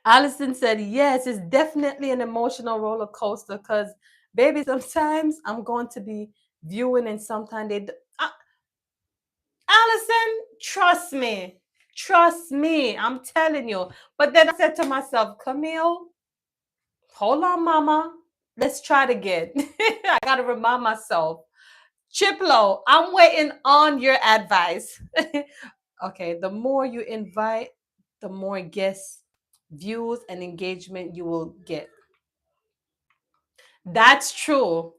Allison said, yes, it's definitely an emotional roller coaster because, baby, sometimes I'm going to be viewing and sometimes Allison, trust me. Trust me. I'm telling you. But then I said to myself, Camille, hold on, mama. Let's try it again. I got to remind myself. Chiplo, I'm waiting on your advice. Okay, the more you invite, the more guests, views, and engagement you will get. That's true.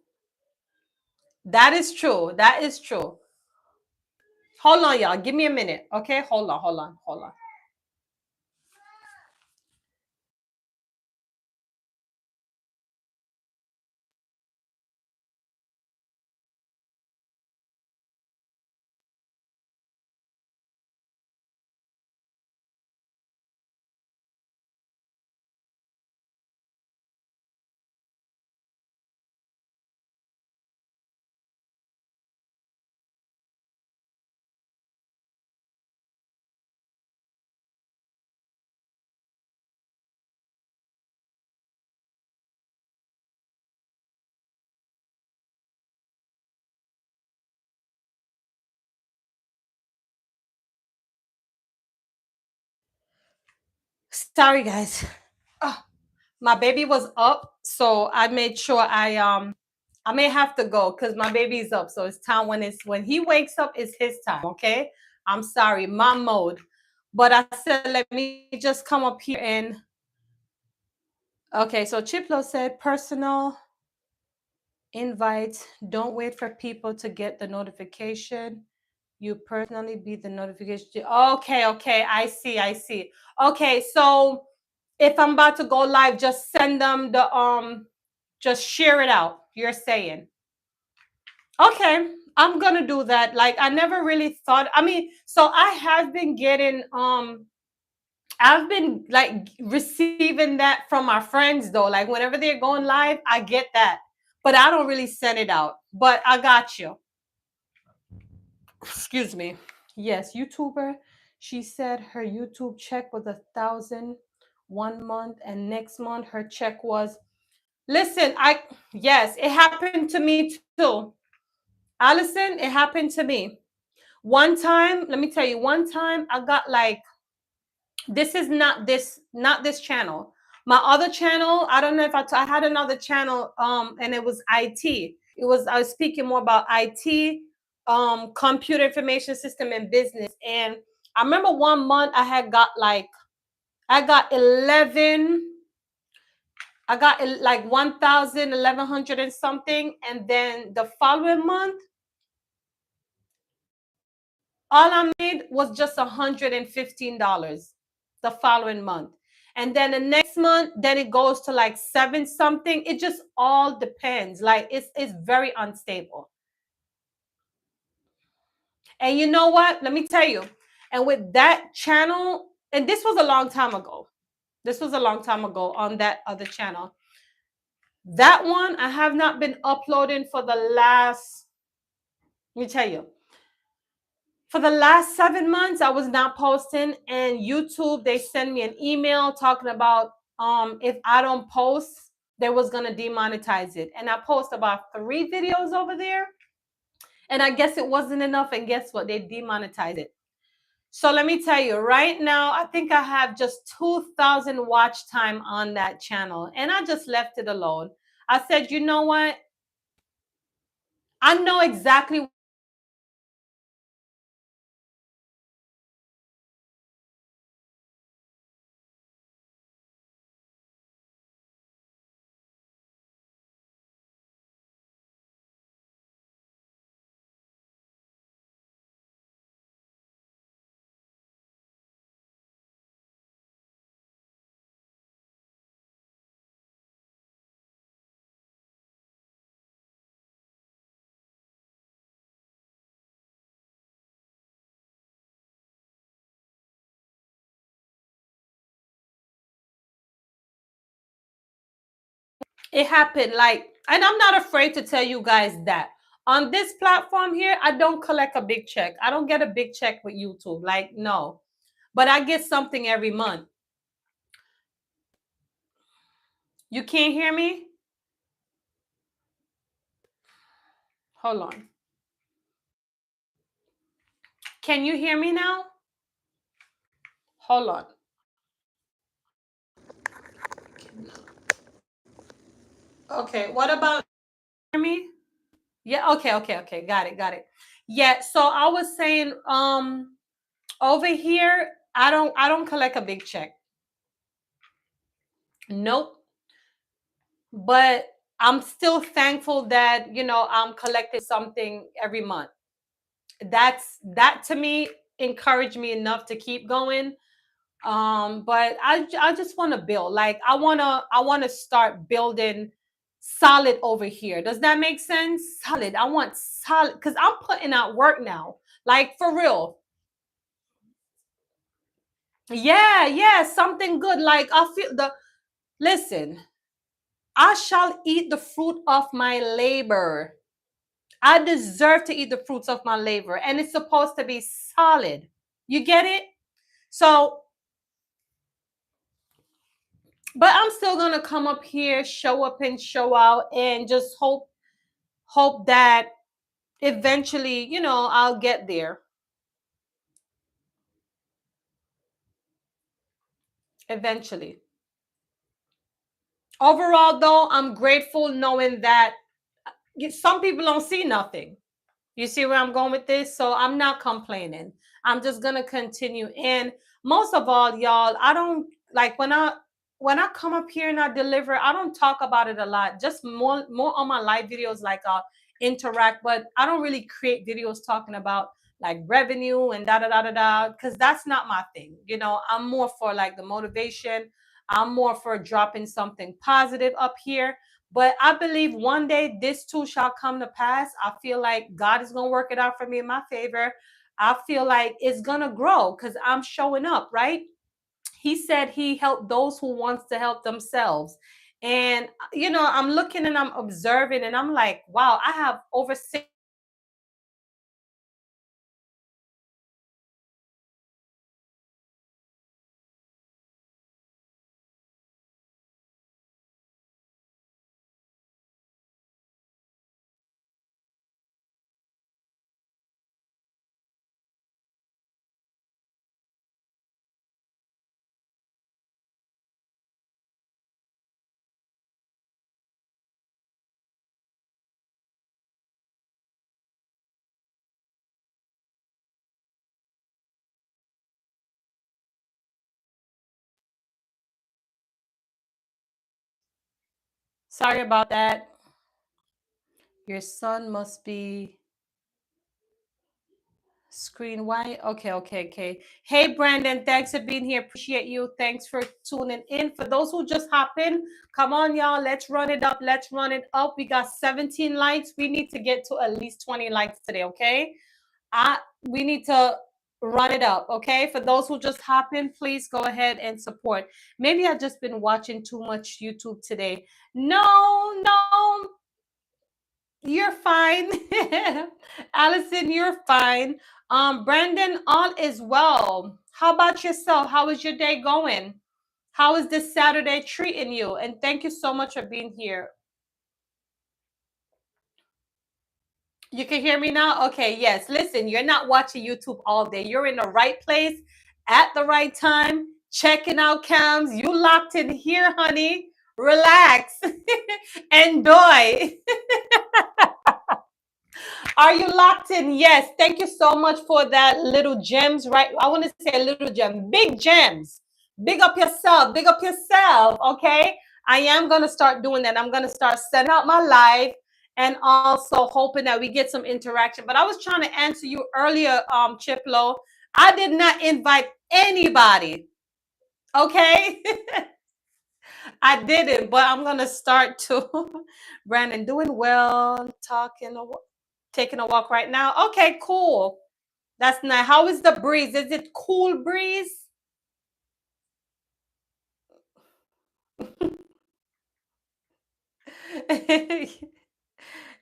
That is true. That is true. Hold on, y'all. Give me a minute. Okay, hold on. Sorry, guys. Oh, my baby was up, so I made sure I may have to go because my baby's up. So it's time when he wakes up, it's his time. Okay. I'm sorry, mom mode. But I said, let me just come up here and okay. So Chiplo said, personal invite. Don't wait for people to get the notification. You personally be the notification. Okay. I see. Okay. So if I'm about to go live, just send them just share it out. You're saying. Okay, I'm gonna do that. Like I never really thought. I mean, so I have been getting I've been like receiving that from my friends though. Like whenever they're going live, I get that. But I don't really send it out. But I got you. Excuse me. Yes, YouTuber. She said her YouTube check was 1,000 1 month, and next month her check was. Listen, yes, it happened to me too. Allison, it happened to me. One time, let me tell you, one time I got like this is not this channel. My other channel, I don't know if I had another channel and it was IT. I was speaking more about IT, computer information system and business. And I remember 1 month I had got like I got 11 I got like 1,000, 1,100 and something. And then the following month, all I made was just $115 the following month. And then the next month, then it goes to like seven something. It just all depends. Like it's very unstable. And you know what? Let me tell you. And with that channel, and this was a long time ago. This was a long time ago on that other channel. That one I have not been uploading for the last, let me tell you, for the last 7 months, I was not posting. And YouTube, they send me an email talking about if I don't post, they was gonna demonetize it. And I post about 3 videos over there. And I guess it wasn't enough. And guess what? They demonetized it. So let me tell you, right now, I think I have just 2,000 watch time on that channel. And I just left it alone. I said, you know what? I know exactly It happened like, and I'm not afraid to tell you guys that on this platform here, I don't collect a big check. I don't get a big check with YouTube. Like, no, but I get something every month. You can't hear me? Hold on. Can you hear me now? Hold on. Okay. What about hear me? Yeah. Okay. Okay. Okay. Got it. Got it. Yeah. So I was saying, over here, I don't collect a big check. Nope. But I'm still thankful that, I'm collecting something every month. That to me encouraged me enough to keep going. But I just want to build. Like, I want to start building solid over here. Does that make sense? Solid. I want solid because I'm putting out work now. Like, for real. Yeah, yeah, something good. Like, I feel the listen, I shall eat the fruit of my labor. I deserve to eat the fruits of my labor, and it's supposed to be solid. You get it? So, but I'm still gonna come up here, show up and show out, and just hope that eventually, I'll get there. Eventually. Overall, though, I'm grateful knowing that some people don't see nothing. You see where I'm going with this? So I'm not complaining. I'm just gonna continue. And most of all, y'all, I don't like when I come up here and I deliver, I don't talk about it a lot. Just more on my live videos, like interact, but I don't really create videos talking about like revenue and da da da da da, because that's not my thing. I'm more for like the motivation. I'm more for dropping something positive up here, but I believe one day this too shall come to pass. I feel like God is going to work it out for me in my favor. I feel like it's going to grow because I'm showing up, right? He said he helped those who wants to help themselves. And, I'm looking and I'm observing and I'm like, wow, I have over six. Sorry about that. Your son must be screen white. Okay, okay, okay. Hey, Brandon, thanks for being here. Appreciate you. Thanks for tuning in. For those who just hop in, come on, y'all. Let's run it up. Let's run it up. We got 17 likes. We need to get to at least 20 likes today, okay? We need to run it up, okay? For those who just hop in, please go ahead and support. Maybe I've just been watching too much YouTube today. No, no, you're fine. Allison, you're fine. Brandon, all is well. How about yourself? How is your day going? How is this Saturday treating you? And thank you so much for being here. You can hear me now? Okay, yes. Listen, you're not watching YouTube all day. You're in the right place at the right time, checking out Camz. You locked in here, honey. Relax. Enjoy. Are you locked in? Yes. Thank you so much for that little gems, right? I want to say a little gem, big gems. Big up yourself. Big up yourself. Okay. I am going to start doing that. I'm going to start sending out my live and also hoping that we get some interaction. But I was trying to answer you earlier, Chiplo. I did not invite anybody. Okay. I didn't, but I'm going to start to. Brandon, doing well, talking, taking a walk right now. Okay, cool. That's nice. How is the breeze? Is it cool breeze?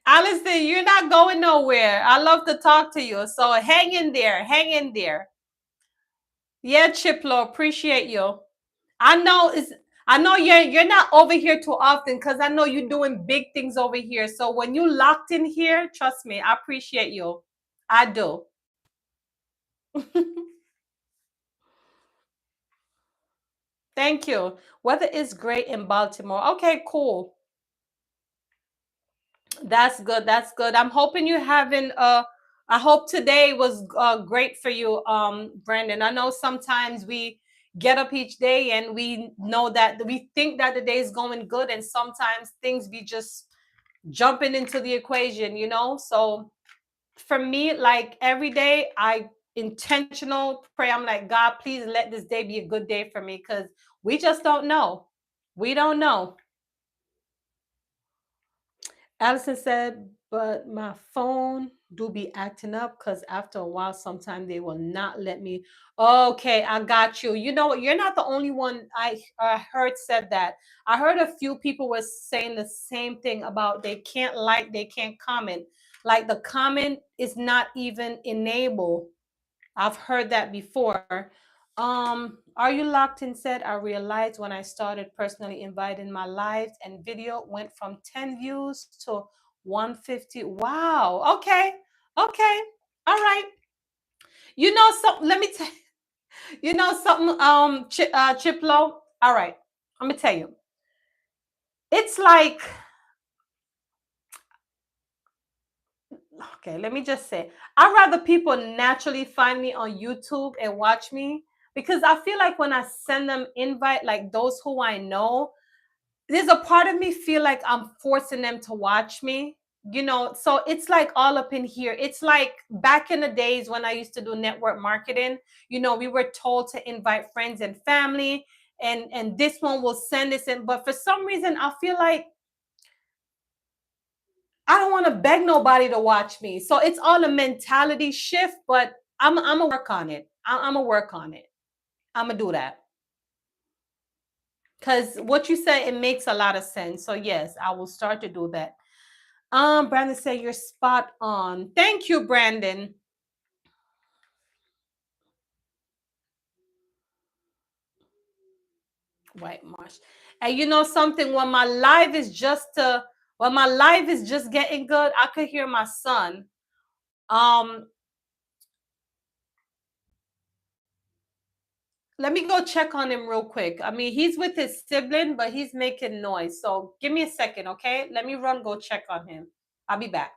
Allison, you're not going nowhere. I love to talk to you. So hang in there. Hang in there. Yeah, Chiplo, appreciate you. I know it's I know you're not over here too often because I know you're doing big things over here. So when you locked in here, trust me, I appreciate you. I do. Thank you. Weather is great in Baltimore. Okay, cool. That's good. That's good. I'm hoping you're having I hope today was great for you, Brandon. I know sometimes we get up each day and we know that we think that the day is going good, and sometimes things be just jumping into the equation, you know? So for me, like every day, I intentional pray. I'm like, God, please let this day be a good day for me because we just don't know. We don't know. Allison said, but my phone do be acting up because after a while, sometimes they will not let me. Okay, I got you. You know what? You're not the only one I heard said that. I heard a few people were saying the same thing about they can't like, they can't comment. Like the comment is not even enabled. I've heard that before. Are you locked in said I realized when I started personally inviting my lives and video went from 10 views to 150. Wow. Okay. Okay. All right. You know something, let me tell you know something, Chiplo. All right. Let me tell you. It's like, okay, let me just say, I'd rather people naturally find me on YouTube and watch me because I feel like when I send them invite, like those who I know, there's a part of me feel like I'm forcing them to watch me, you know. So it's like all up in here. It's like back in the days when I used to do network marketing, you know, we were told to invite friends and family, and this one will send this in. But for some reason, I feel like I don't want to beg nobody to watch me. So it's all a mentality shift, but I'm gonna work on it. I'm gonna work on it. I'm gonna do that. Because what you say, it makes a lot of sense. So yes, I will start to do that. Brandon said you're spot on. Thank you, Brandon. White Marsh. And you know something, when my life is just getting good, I could hear my son. Um, Let me go check on him real quick. I mean, he's with his sibling, but he's making noise. So give me a second, okay? Let me run, go check on him. I'll be back.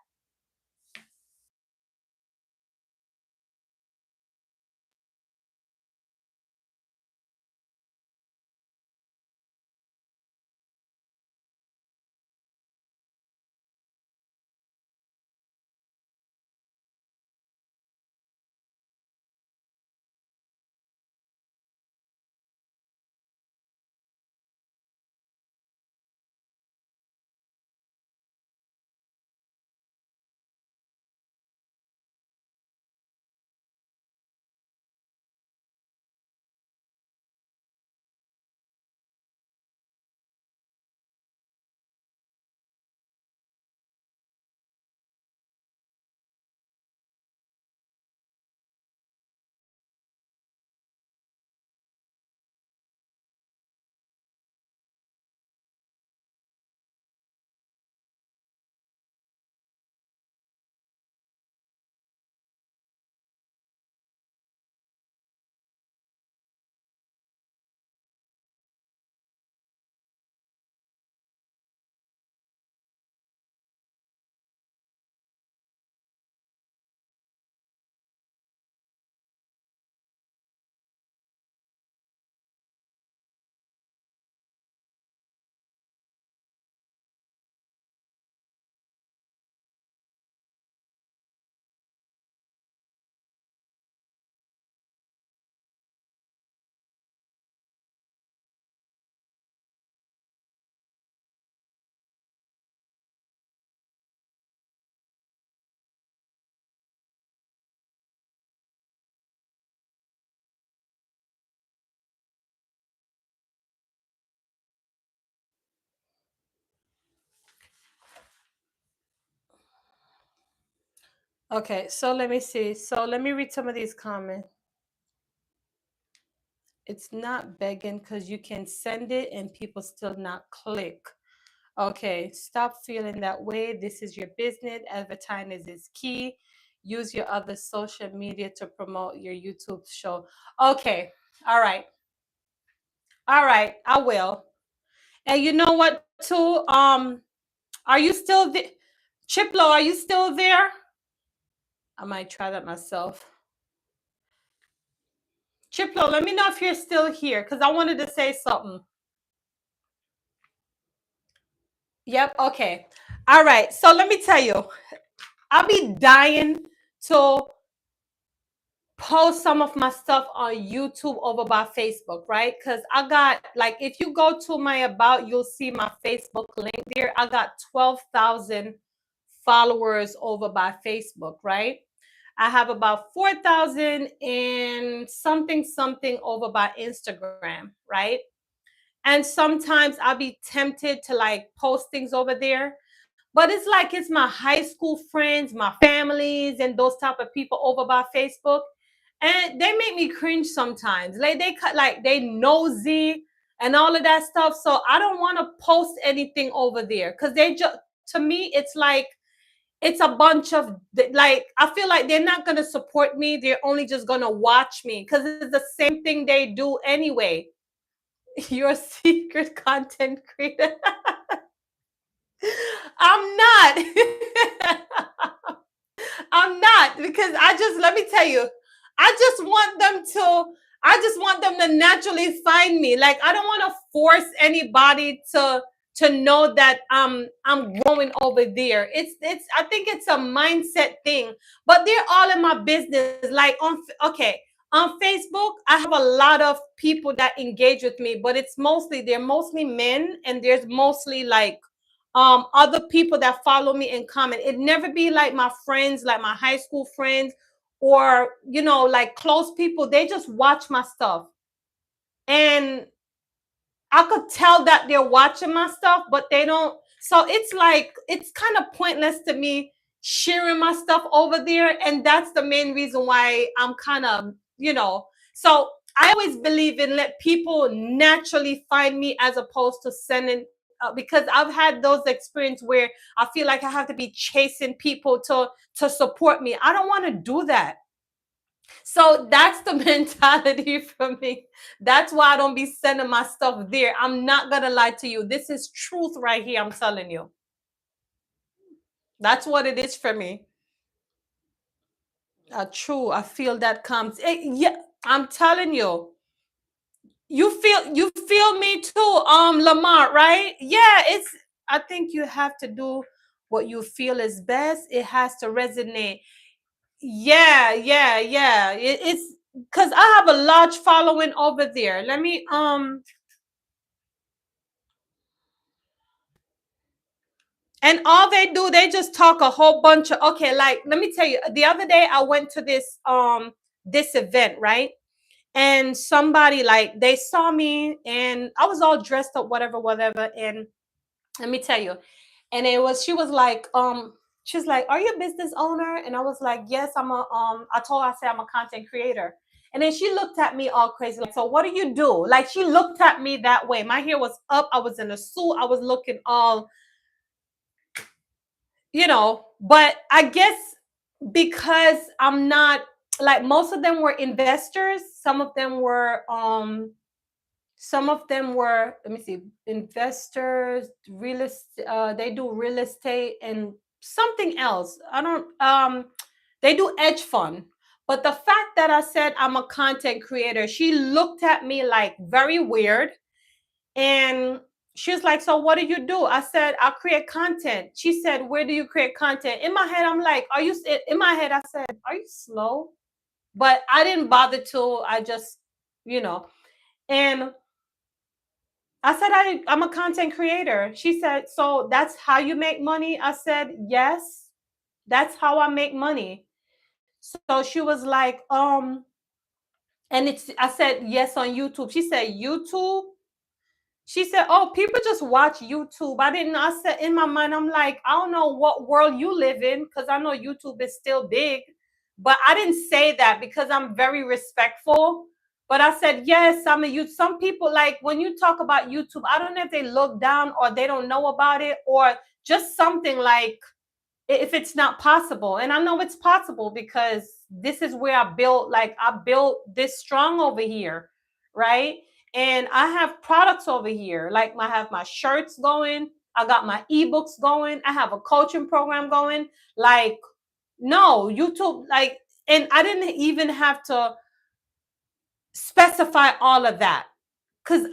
Okay, so let me see. So let me read some of these comments. It's not begging because you can send it and people still not click. Okay, stop feeling that way. This is your business. Advertising is key. Use your other social media to promote your YouTube show. Okay, all right, all right, I will. And you know what, too? Are you still there? Chiplo, are you still there? I might try that myself. Chiplo, let me know if you're still here because I wanted to say something. Yep, okay. All right, so let me tell you, I'll be dying to post some of my stuff on YouTube over by Facebook, right? Because I got, like, if you go to my about, you'll see my Facebook link there. I got 12,000 followers over by Facebook, right? I have about 4,000 and something over by Instagram, right? And sometimes I'll be tempted to like post things over there. But it's like it's my high school friends, my families, and those type of people over by Facebook. And they make me cringe sometimes. Like they cut like they nosy and all of that stuff. So I don't want to post anything over there. Cause they just to me, it's like it's a bunch of like I feel like they're not gonna support me. They're only just gonna watch me because it's the same thing they do anyway. You're a secret content creator. I'm not. I'm not because I just let me tell you, I just want them to naturally find me. Like I don't want to force anybody to know that I'm growing over there. It's I think it's a mindset thing. But they're all in my business. Like okay, on Facebook, I have a lot of people that engage with me, but they're mostly men and there's mostly like other people that follow me and comment. It never be like my friends, like my high school friends, or like close people. They just watch my stuff. And I could tell that they're watching my stuff, but they don't. So it's like it's kind of pointless to me sharing my stuff over there. And that's the main reason why I'm kind of, so I always believe in let people naturally find me as opposed to sending because I've had those experiences where I feel like I have to be chasing people to support me. I don't want to do that. So that's the mentality for me. That's why I don't be sending my stuff there. I'm not gonna lie to you. This is truth right here. I'm telling you. That's what it is for me. True. I feel that comes. Yeah, I'm telling you. You feel me too, Lamar, right? Yeah, it's I think you have to do what you feel is best. It has to resonate. Yeah, yeah, yeah. It's because I have a large following over there. Let me and all they do, they just talk a whole bunch of okay, like let me tell you, the other day I went to this event, right? And somebody like they saw me and I was all dressed up, whatever, and let me tell you. And she was like, she's like, are you a business owner? And I was like, yes, I told her, I said I'm a content creator. And then she looked at me all crazy, like, so what do you do? Like she looked at me that way. My hair was up, I was in a suit, I was looking all, but I guess because I'm not like most of them were investors, some of them were, let me see, investors, real estate, they do real estate and something else. I don't, they do hedge fund. But the fact that I said I'm a content creator, she looked at me like very weird. And she was like, so what do you do? I said, I create content. She said, where do you create content? In my head, I'm like, in my head, I said, are you slow? But I didn't bother to, I just, you know, and I said, I'm a content creator. She said, so that's how you make money? I said, yes, that's how I make money. So she was like, and I said, yes, on YouTube. She said, YouTube? She said, "Oh, people just watch YouTube." I didn't know. I said in my mind, I'm like, I don't know what world you live in because I know YouTube is still big, but I didn't say that because I'm very respectful. But I said, yes, I'm a youth. Some people like when you talk about YouTube, I don't know if they look down or they don't know about it or just something like if it's not possible. And I know it's possible because this is where I built this strong over here, right? And I have products over here. Like I have my shirts going, I got my ebooks going, I have a coaching program going. Like, no, YouTube, like, and I didn't even have to specify all of that. Because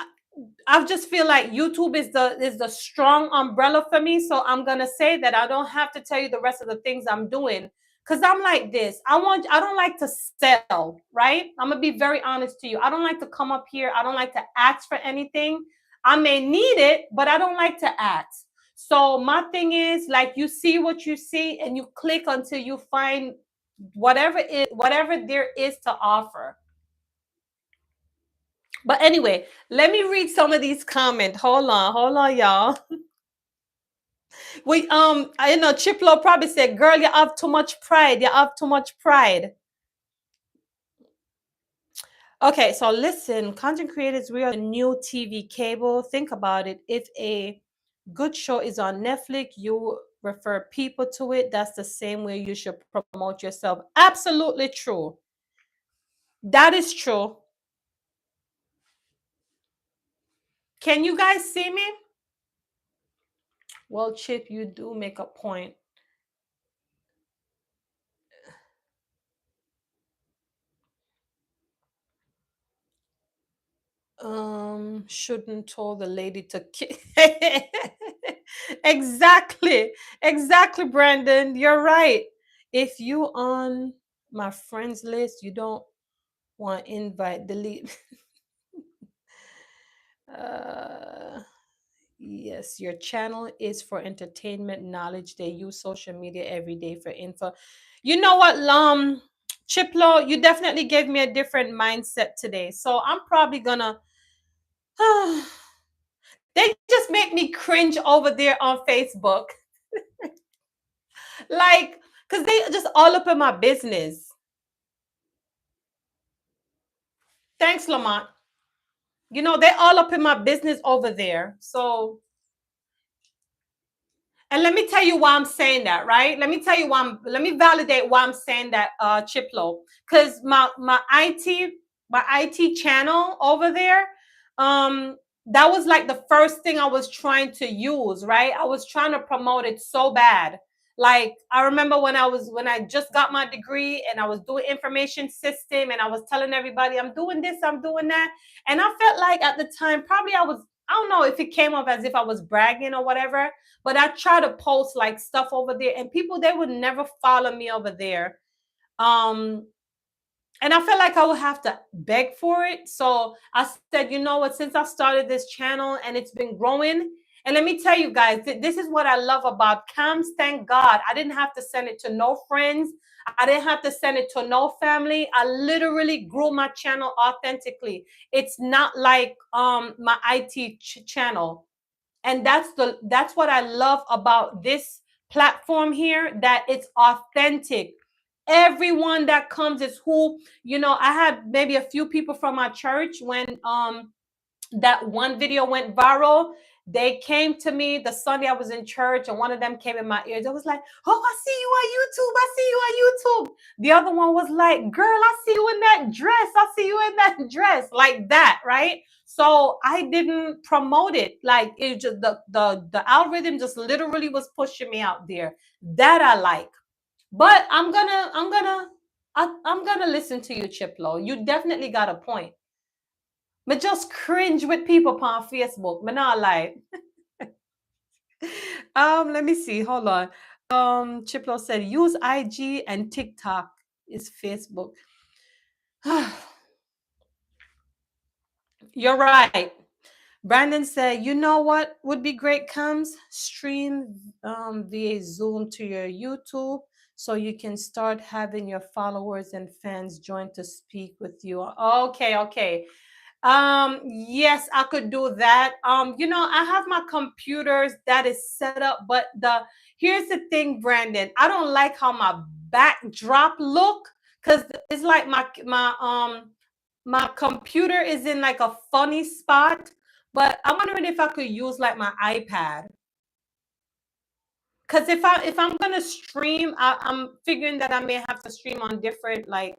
I just feel like YouTube is the strong umbrella for me. So I'm gonna say that I don't have to tell you the rest of the things I'm doing. Cause I'm like this. I don't like to sell, right? I'm gonna be very honest to you. I don't like to come up here. I don't like to ask for anything. I may need it, but I don't like to ask. So my thing is like you see what you see and you click until you find whatever there is to offer. But anyway, let me read some of these comments. Hold on, y'all. I know Chiplo probably said, "Girl, you have too much pride. You have too much pride." Okay, so listen, content creators, we are the new TV cable. Think about it. If a good show is on Netflix, you refer people to it. That's the same way you should promote yourself. Absolutely true. That is true. Can you guys see me? Well, Chip, you do make a point. Shouldn't told the lady to kick. Exactly, exactly, Brandon, you're right. If you on my friends list, you don't want invite, delete. uh yes, your channel is for entertainment, knowledge. They use social media every day for info. You know what, Chiplo, you definitely gave me a different mindset today, so I'm probably gonna they just make me cringe over there on Facebook. Like, because they just all up in my business. Thanks, Lamont. You know, they all up in my business over there. So, and let me tell you why I'm saying that, right? Let me tell you let me validate why I'm saying that, Chiplo. Because my IT channel over there, um, that was like the first thing I was trying to use, right? I was trying to promote it so bad. Like I remember when I just got my degree and I was doing information system and I was telling everybody I'm doing this, I'm doing that. And I felt like at the time, probably I don't know if it came off as if I was bragging or whatever, but I try to post like stuff over there and people they would never follow me over there. Um and I felt like I would have to beg for it. So I said, you know what, since I started this channel and it's been growing, and let me tell you guys, this is what I love about Camz. Thank God I didn't have to send it to no friends. I didn't have to send it to no family. I literally grew my channel authentically. It's not like my IT channel. And that's what I love about this platform here, that it's authentic. Everyone that comes is who, I had maybe a few people from my church when that one video went viral. They came to me the Sunday I was in church, and one of them came in my ears. I was like, "Oh, I see you on YouTube. I see you on YouTube." The other one was like, "Girl, I see you in that dress. I see you in that dress," like that, right? So I didn't promote it. Like it just the algorithm just literally was pushing me out there. That I like. But I'm gonna listen to you, Chiplo. You definitely got a point. But just cringe with people on Facebook. But not like let me see. Hold on. Chiplo said use IG and TikTok is Facebook. You're right. Brandon said, you know what would be great comes? Stream via Zoom to your YouTube so you can start having your followers and fans join to speak with you. Okay, okay. Yes, I could do that. I have my computers that is set up, but here's the thing, Brandon. I don't like how my backdrop look because it's like my computer is in like a funny spot. But I'm wondering if I could use like my iPad. Because if I'm gonna stream, I'm figuring that I may have to stream on different like.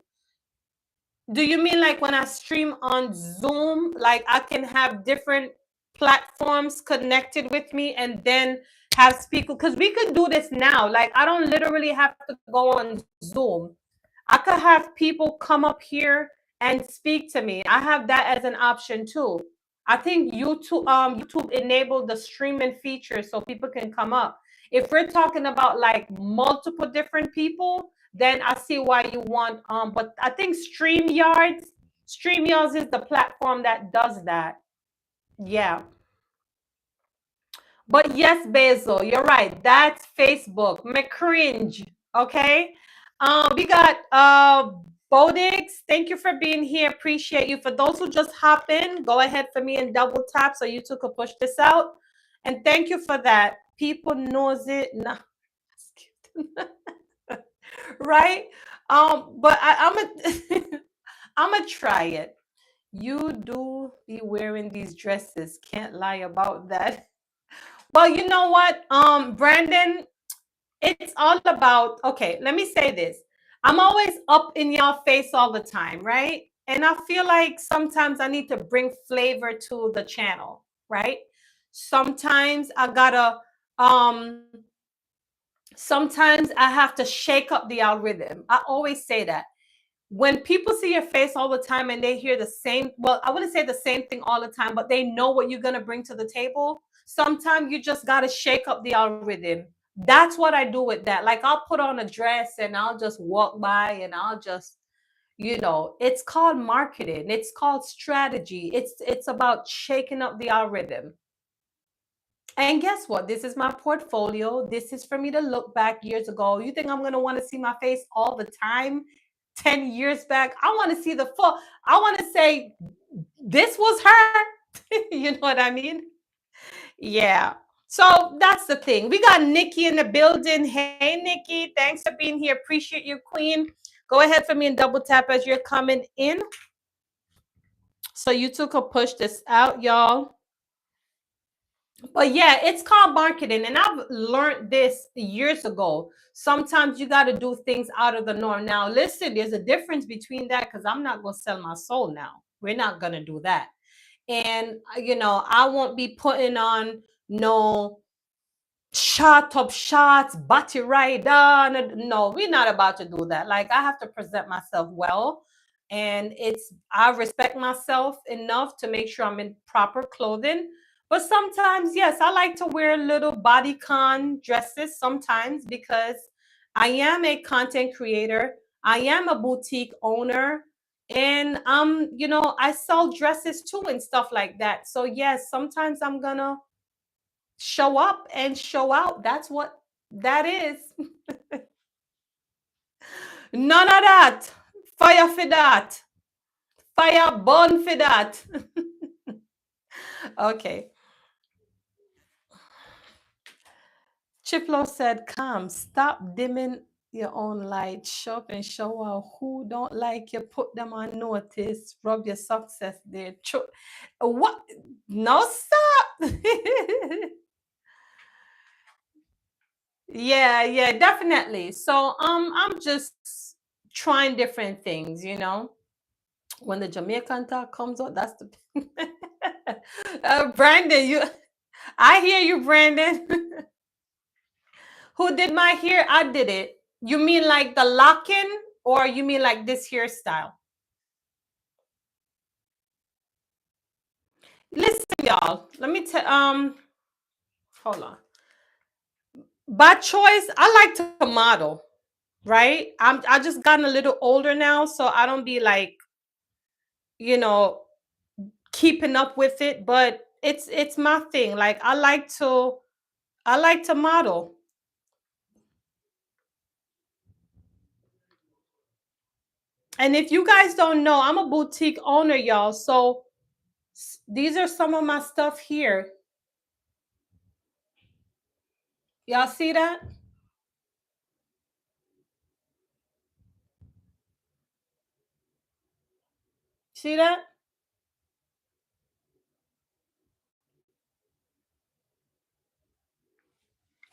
Do you mean like when I stream on Zoom, like I can have different platforms connected with me and then have speakers? Because we could do this now. Like I don't literally have to go on Zoom. I could have people come up here and speak to me. I have that as an option too. I think YouTube enabled the streaming feature so people can come up. If we're talking about like multiple different people, then I see why you want but I think StreamYards is the platform that does that. Yeah. But yes, Basil, you're right. That's Facebook. McCringe. Okay. We got Bodix. Thank you for being here. Appreciate you. For those who just hop in, go ahead for me and double tap so you two could push this out. And thank you for that. People knows it. Nah. Right? But I'm a I'm gonna try it. You do be wearing these dresses. Can't lie about that. Well, you know what, Brandon, it's all about, okay, let me say this. I'm always up in y'all face all the time, right? And I feel like sometimes I need to bring flavor to the channel, right? Sometimes I gotta, sometimes I have to shake up the algorithm. I always say that when people see your face all the time and they hear the same, well, I wouldn't say the same thing all the time, but they know what you're going to bring to the table. Sometimes you just got to shake up the algorithm. That's what I do with that. Like I'll put on a dress and I'll just walk by and I'll just, it's called marketing. It's called strategy. It's about shaking up the algorithm. And guess what? This is my portfolio. This is for me to look back years ago. You think I'm going to want to see my face all the time? 10 years back. I want to see the full. I want to say, this was her. You know what I mean? Yeah. So that's the thing. We got Nikki in the building. Hey, Nikki. Thanks for being here. Appreciate you, Queen. Go ahead for me and double tap as you're coming in. So you two could push this out, y'all. But yeah, it's called marketing. And I've learned this years ago. Sometimes you got to do things out of the norm. Now, listen, there's a difference between that because I'm not going to sell my soul now. We're not going to do that. And, I won't be putting on no shot up shots, body right on. No, we're not about to do that. Like, I have to present myself well. And I respect myself enough to make sure I'm in proper clothing. But sometimes, yes, I like to wear little bodycon dresses sometimes because I am a content creator. I am a boutique owner. And I sell dresses too and stuff like that. So yes, sometimes I'm gonna show up and show out. That's what that is. None of that. Fire for that. Fire burn for that. Okay. Chiplo said, "Come, stop dimming your own light. Show up and show out. Who don't like you, put them on notice. Rub your success there. What? No, stop." Yeah, yeah, definitely. So I'm just trying different things, When the Jamaican talk comes out, that's the Brandon, I hear you, Brandon. Who did my hair? I did it. You mean like the lock-in, or you mean like this hairstyle? Listen, y'all. Let me tell hold on. By choice, I like to model, right? I just gotten a little older now, so I don't be like, you know, keeping up with it, but it's my thing. Like I like to model. And if you guys don't know, I'm a boutique owner, y'all. So These are some of my stuff here. Y'all see that? See that?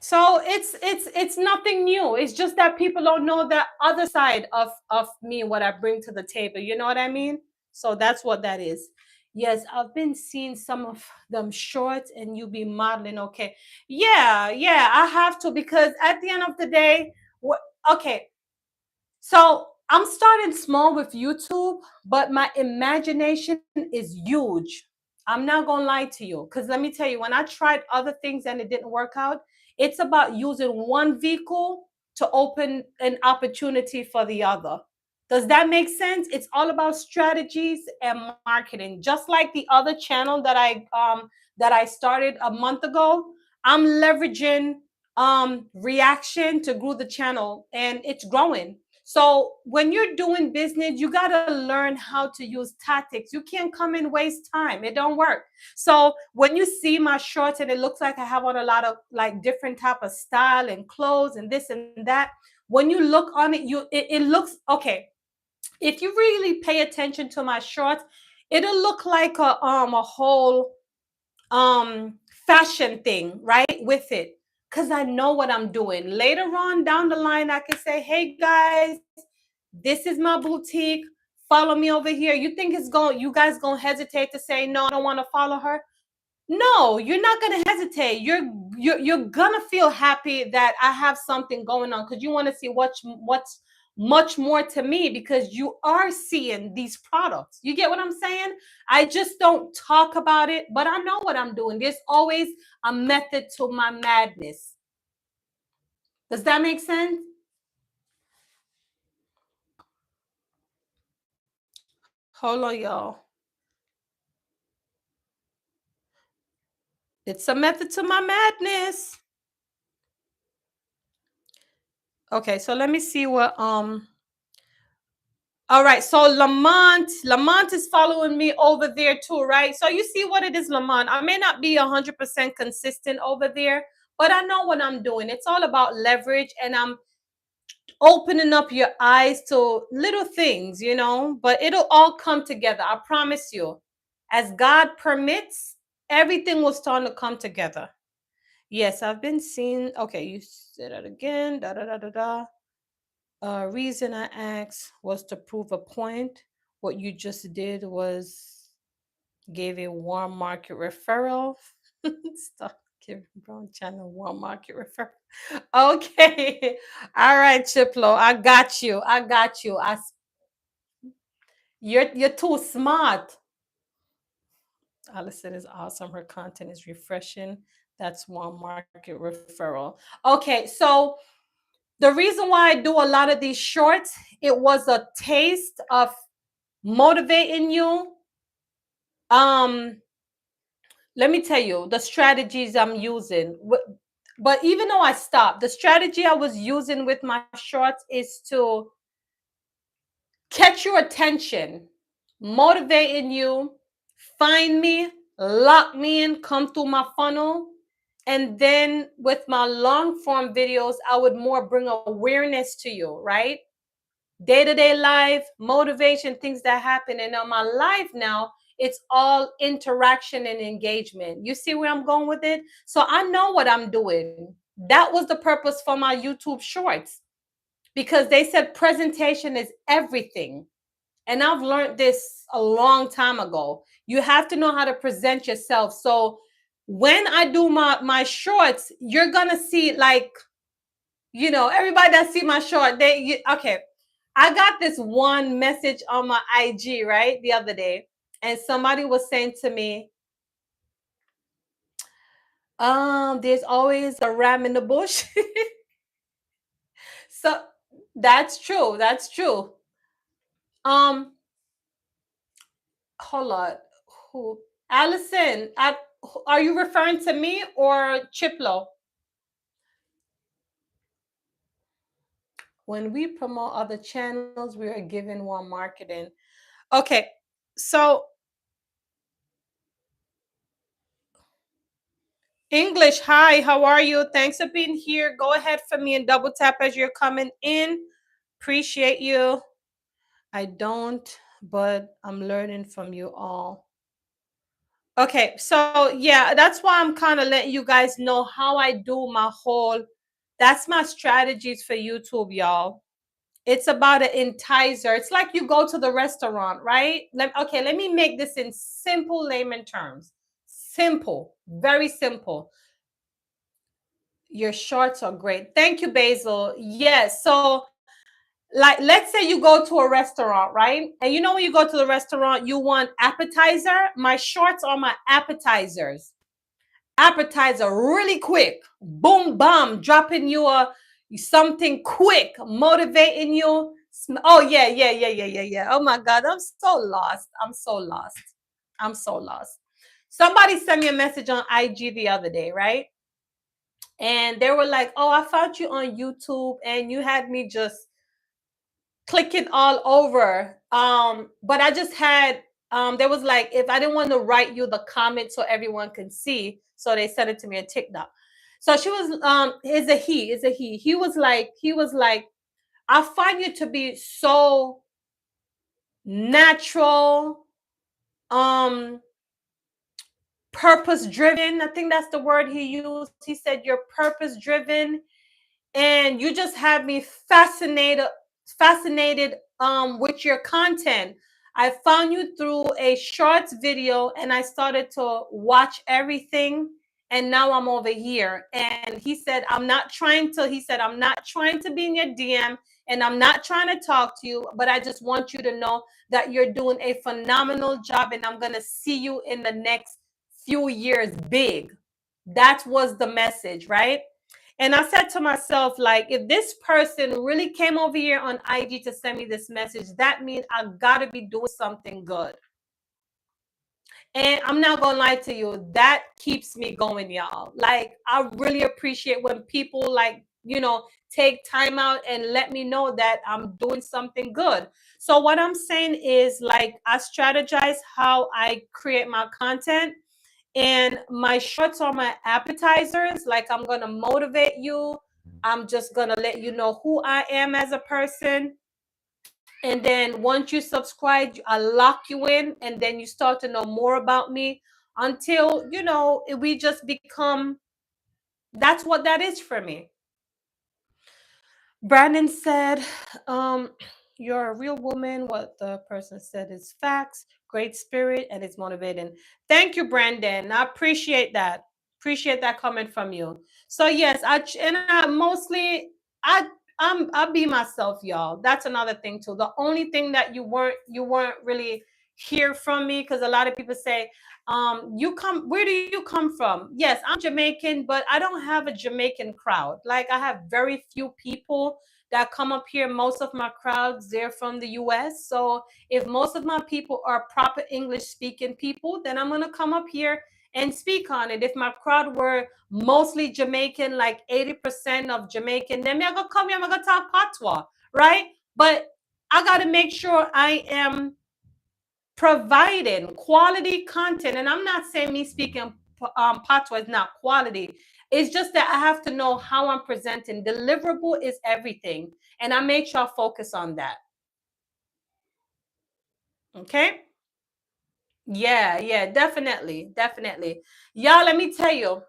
So it's nothing new. It's just that people don't know that other side of me, what I bring to the table. You know what I mean? So that's what that is. Yes, I've been seeing some of them shorts, and you be modeling. Okay, yeah, yeah, I have to, because at the end of the day, what? Okay, so I'm starting small with YouTube, but my imagination is huge. I'm not gonna lie to you, because let me tell you, when I tried other things and it didn't work out, it's about using one vehicle to open an opportunity for the other. Does that make sense? It's all about strategies and marketing. Just like the other channel that I started a month ago, I'm leveraging reaction to grow the channel, and it's growing. So when you're doing business, you got to learn how to use tactics. You can't come and waste time. It don't work. So when you see my shorts and it looks like I have on a lot of like different type of style and clothes and this and that, when you look on it, it looks okay. If you really pay attention to my shorts, it'll look like a whole fashion thing, right? With it. Because I know what I'm doing. Later on down the line, I can say, hey guys, this is my boutique. Follow me over here. You think you guys gonna hesitate to say no, I don't want to follow her? No, you're not gonna hesitate. You're gonna feel happy that I have something going on, because you want to see what's much more to me, because you are seeing these products. You get what I'm saying? I just don't talk about it, but I know what I'm doing. There's always a method to my madness. Does that make sense? Hold on, y'all. It's a method to my madness. Okay, so let me see what all right, so Lamont is following me over there too, right? So you see what it is, Lamont. I may not be 100% consistent over there, but I know what I'm doing. It's all about leverage, and I'm opening up your eyes to little things, but it'll all come together. I promise you. As God permits, everything will start to come together. Yes, I've been seeing. Okay, you said that again. Da da da da da. Reason I asked was to prove a point. What you just did was gave a warm market referral. Stop giving Brown Channel warm market referral. Okay. All right, Chiplo. I got you. I got you. You're too smart. Allison is awesome. Her content is refreshing. That's warm market referral. Okay, so the reason why I do a lot of these shorts, it was a taste of motivating you. Um, Let me tell you the strategies I'm using. But even though I stopped, the strategy I was using with my shorts is to catch your attention, motivating you, find me, lock me in, come through my funnel. And then with my long form videos, I would more bring awareness to you, right? Day-to-day life, motivation, things that happen. And on my life now, it's all interaction and engagement. You see where I'm going with it? So I know what I'm doing. That was the purpose for my YouTube shorts, because they said presentation is everything. And I've learned this a long time ago. You have to know how to present yourself. So when I do my shorts, you're gonna see, like, everybody that see my short, okay. I got this one message on my IG, right, the other day, and somebody was saying to me, there's always a ram in the bush. So that's true. That's true. Um, Hold on. Who? Allison, are you referring to me or Chiplo? When we promote other channels, we are given one marketing. Okay, so English, hi, how are you? Thanks for being here. Go ahead for me and double tap as you're coming in. Appreciate you. I don't, but I'm learning from you all. Okay, so yeah, that's why I'm kind of letting you guys know how I do my whole. That's my strategies for YouTube, y'all. It's about an enticer. It's like you go to the restaurant, right? Okay, let me make this in simple layman terms. Simple, very simple. Your shorts are great. Thank you, Basil. Yes. So, like, let's say you go to a restaurant, right? And you know, when you go to the restaurant, you want appetizer. My shorts are my appetizers. Appetizer, really quick. Boom, bam, dropping you a something quick, motivating you. Oh yeah, yeah, yeah, yeah, yeah, yeah. Oh my God, I'm so lost. I'm so lost. I'm so lost. Somebody sent me a message on IG the other day, right? And they were like, "Oh, I found you on YouTube, and you had me just clicking all over." But I just had there was like, if I didn't want to write you the comment so everyone can see, so they sent it to me on TikTok. So she was is a he. He was like, I find you to be so natural, um, purpose driven. I think that's the word he used. He said you're purpose driven, and you just have me fascinated with your content. I found you through a shorts video, and I started to watch everything, and now I'm over here. And he said I'm not trying to be in your DM, and I'm not trying to talk to you, but I just want you to know that you're doing a phenomenal job, and I'm going to see you in the next few years big. That was the message, right? And I said to myself, like, if this person really came over here on IG to send me this message, that means I gotta be doing something good. And I'm not gonna lie to you, that keeps me going, y'all. Like, I really appreciate when people, like, take time out and let me know that I'm doing something good. So what I'm saying is, like, I strategize how I create my content, and my shorts are my appetizers. Like, I'm gonna motivate you. I'm just gonna let you know who I am as a person. And then once you subscribe, I lock you in, and then you start to know more about me until, we just become, that's what that is for me. Brandon said, um, you're a real woman. What the person said is facts, great spirit, and it's motivating. Thank you, Brandon. I appreciate that. Appreciate that coming from you. So yes, I mostly I I be myself, y'all. That's another thing too. The only thing that you weren't really hear from me, because a lot of people say, where do you come from? Yes, I'm Jamaican, but I don't have a Jamaican crowd. Like, I have very few people that come up here. Most of my crowds, they're from the US. So if most of my people are proper English speaking people, then I'm gonna come up here and speak on it. If my crowd were mostly Jamaican, like 80% of Jamaican, then I'm gonna come here, I'm gonna talk patois, right? But I gotta make sure I am providing quality content. And I'm not saying me speaking patois is not quality. It's just that I have to know how I'm presenting. Deliverable is everything. And I make sure I focus on that. Okay? Yeah, yeah, definitely. Definitely. Y'all, let me tell you,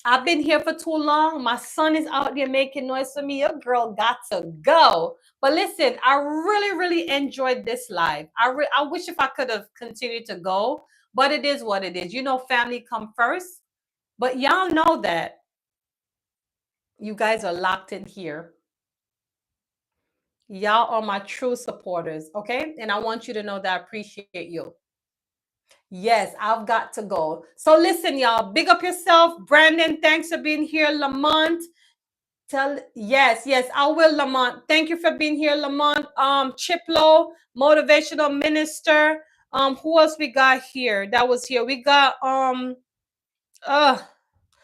I've been here for too long. My son is out there making noise for me. Your girl got to go. But listen, I really, really enjoyed this live. I wish if I could have continued to go, but it is what it is. Family come first. But y'all know that you guys are locked in here. Y'all are my true supporters, okay? And I want you to know that I appreciate you. Yes, I've got to go. So listen, y'all, big up yourself. Brandon, thanks for being here. Lamont, yes, yes, I will, Lamont. Thank you for being here, Lamont. Chiplo, motivational minister. Who else we got here? That was here. Uh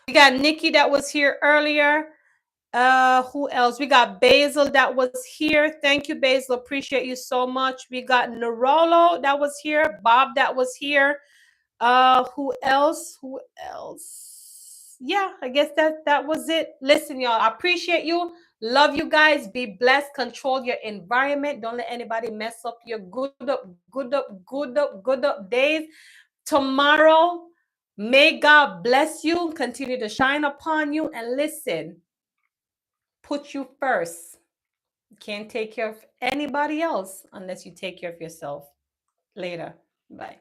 we got Nikki that was here earlier. Who else? We got Basil that was here. Thank you, Basil. Appreciate you so much. We got Nerolo that was here. Bob that was here. Who else? Who else? yeah, I guess that was it. Listen, y'all, I appreciate you. Love you guys. Be blessed. Control your environment. Don't let anybody mess up your good up days. Tomorrow, may God bless you, continue to shine upon you, and listen, put you first. You can't take care of anybody else unless you take care of yourself. Later. Bye.